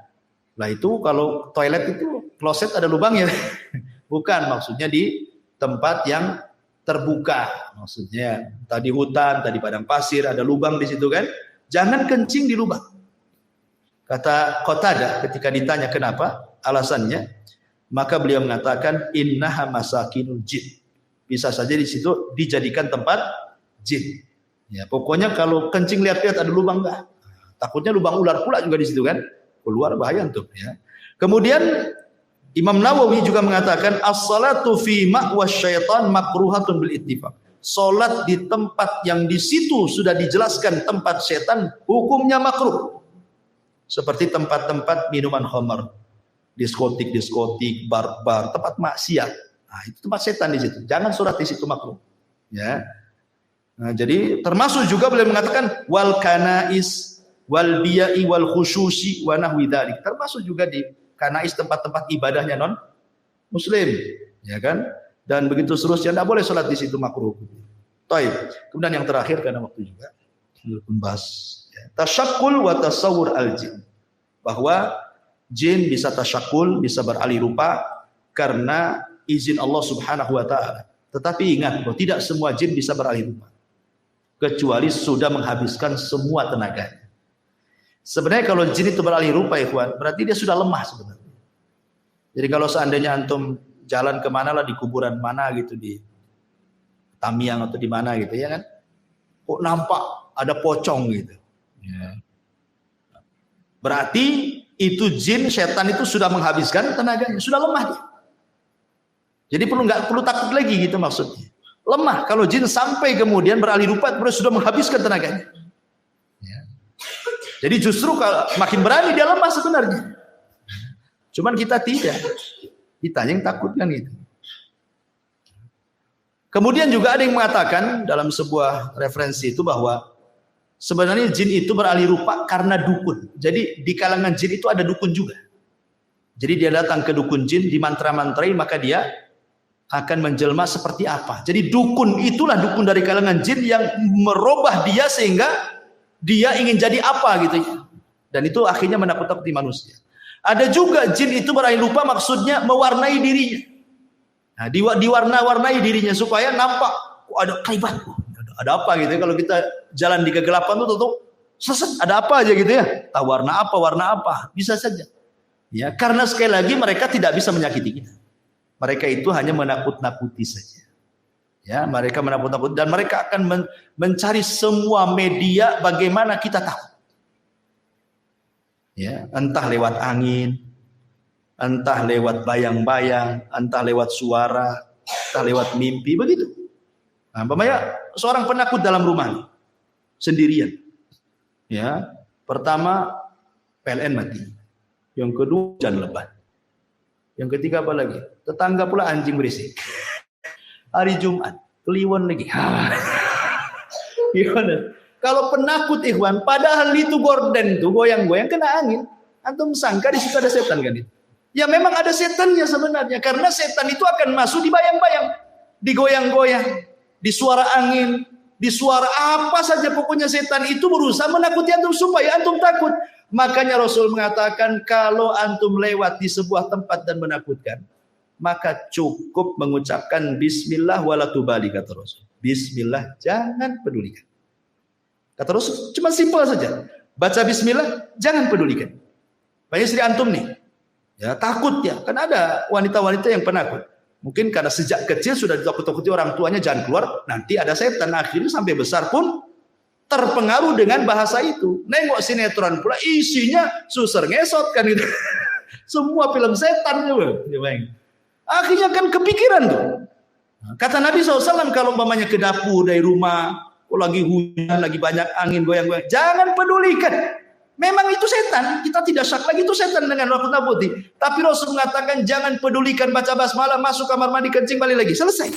Lah itu kalau toilet itu kloset ada lubangnya. Bukan, maksudnya di tempat yang terbuka, maksudnya tadi hutan, tadi padang pasir, ada lubang di situ kan, jangan kencing di lubang. Kata Qatadah ketika ditanya kenapa, alasannya, maka beliau mengatakan innaha masakinul jin. Bisa saja di situ dijadikan tempat jin. Ya, pokoknya kalau kencing lihat-lihat ada lubang enggak. Takutnya lubang ular pula juga di situ kan, keluar bahaya tuh ya. Kemudian Imam Nawawi juga mengatakan as-salatu fi ma'was syaitan makruhatun bil ittifaq. Salat di tempat yang di situ sudah dijelaskan tempat setan, hukumnya makruh. Seperti tempat-tempat minuman khamar, diskotik, bar-bar, tempat maksiat. Nah, itu tempat setan di situ. Jangan salat di situ, makruh. Ya. Nah, jadi termasuk juga boleh mengatakan wal kanais wal biya'i wal khususi wa nahwi dzalik. Termasuk juga di kanais, tempat-tempat ibadahnya non muslim, ya kan? dan begitu seterusnya, tidak boleh sholat di situ, makruh. Taib. Kemudian yang terakhir karena waktu juga membahas tasyakul wa tasawur al-jin, bahwa jin bisa tasyakul, bisa beralih rupa karena izin Allah Subhanahu wa taala. Tetapi ingat bahwa tidak semua jin bisa beralih rupa kecuali sudah menghabiskan semua tenaganya. Sebenarnya kalau jin itu beralih rupa, ikhwan, berarti dia sudah lemah sebenarnya. Jadi kalau seandainya antum jalan kemana lah, di kuburan mana gitu, di Tamiang atau di mana gitu ya kan, kok nampak ada pocong gitu. Ya. Berarti itu jin, setan itu sudah menghabiskan tenaganya, sudah lemah dia. Jadi nggak perlu takut lagi gitu maksudnya. Lemah kalau jin sampai kemudian beralih rupa, sudah menghabiskan tenaganya. Jadi justru kalau makin berani dia lemah sebenarnya. Cuman kita tidak. Kita yang takut kan gitu. Kemudian juga ada yang mengatakan dalam sebuah referensi itu bahwa sebenarnya jin itu beralih rupa karena dukun. Jadi di kalangan jin itu ada dukun juga. Jadi dia datang ke dukun jin, dimantra-mantrai, maka dia akan menjelma seperti apa. Jadi dukun itulah dukun dari kalangan jin yang merubah dia sehingga dia ingin jadi apa gitu ya. Dan itu akhirnya menakut-nakuti manusia. Ada juga jin itu beralih rupa maksudnya mewarnai dirinya. Nah, diwarna-warnai dirinya supaya nampak ada kaibat. Ada apa gitu ya. Kalau kita jalan di kegelapan tuh sesat, ada apa aja gitu ya. Tahu warna apa, bisa saja. Ya, karena sekali lagi mereka tidak bisa menyakiti kita. Mereka itu hanya menakut-nakuti saja. Ya, mereka menakut-nakuti dan mereka akan mencari semua media bagaimana kita takut. Ya, entah lewat angin, entah lewat bayang-bayang, entah lewat suara, entah lewat mimpi, begitu. Nah, umpamanya seorang penakut dalam rumah sendirian. Ya, pertama PLN mati. Yang kedua hujan lebat. Yang ketiga apa lagi? Tetangga pula anjing berisik. Hari Jumat, kliwon lagi. Gimana? Kalau penakut ikhwan, padahal itu gorden tuh goyang-goyang kena angin. Antum sangka di situ ada setan kan itu? Ya memang ada setannya sebenarnya, karena setan itu akan masuk di bayang-bayang, digoyang-goyang, di suara angin, di suara apa saja, pokoknya setan itu berusaha menakuti antum supaya antum takut. Makanya Rasul mengatakan kalau antum lewat di sebuah tempat dan menakutkan, maka cukup mengucapkan bismillah wala tubali, kata Rasul. Bismillah, jangan pedulikan. Kata Rasul, cuma simpel saja. Baca bismillah, jangan pedulikan. Banyak istri antum nih, ya takut ya. Kan ada wanita-wanita yang penakut. Mungkin karena sejak kecil sudah ditakut-takuti orang tuanya, jangan keluar, nanti ada setan. Akhirnya sampai besar pun terpengaruh dengan bahasa itu. Nengok sinetron pula isinya suser ngesot kan gitu. Semua film setan juga. Akhirnya kan kepikiran tuh. Kata Nabi SAW, kalau umpamanya ke dapur dari rumah, lagi hujan, lagi banyak angin goyang-goyang, jangan pedulikan. Memang itu setan, kita tidak syak lagi itu setan dengan nakut-nakuti. Tapi Rasul mengatakan jangan pedulikan, baca basmalah, masuk kamar mandi, kencing, balik lagi, selesai.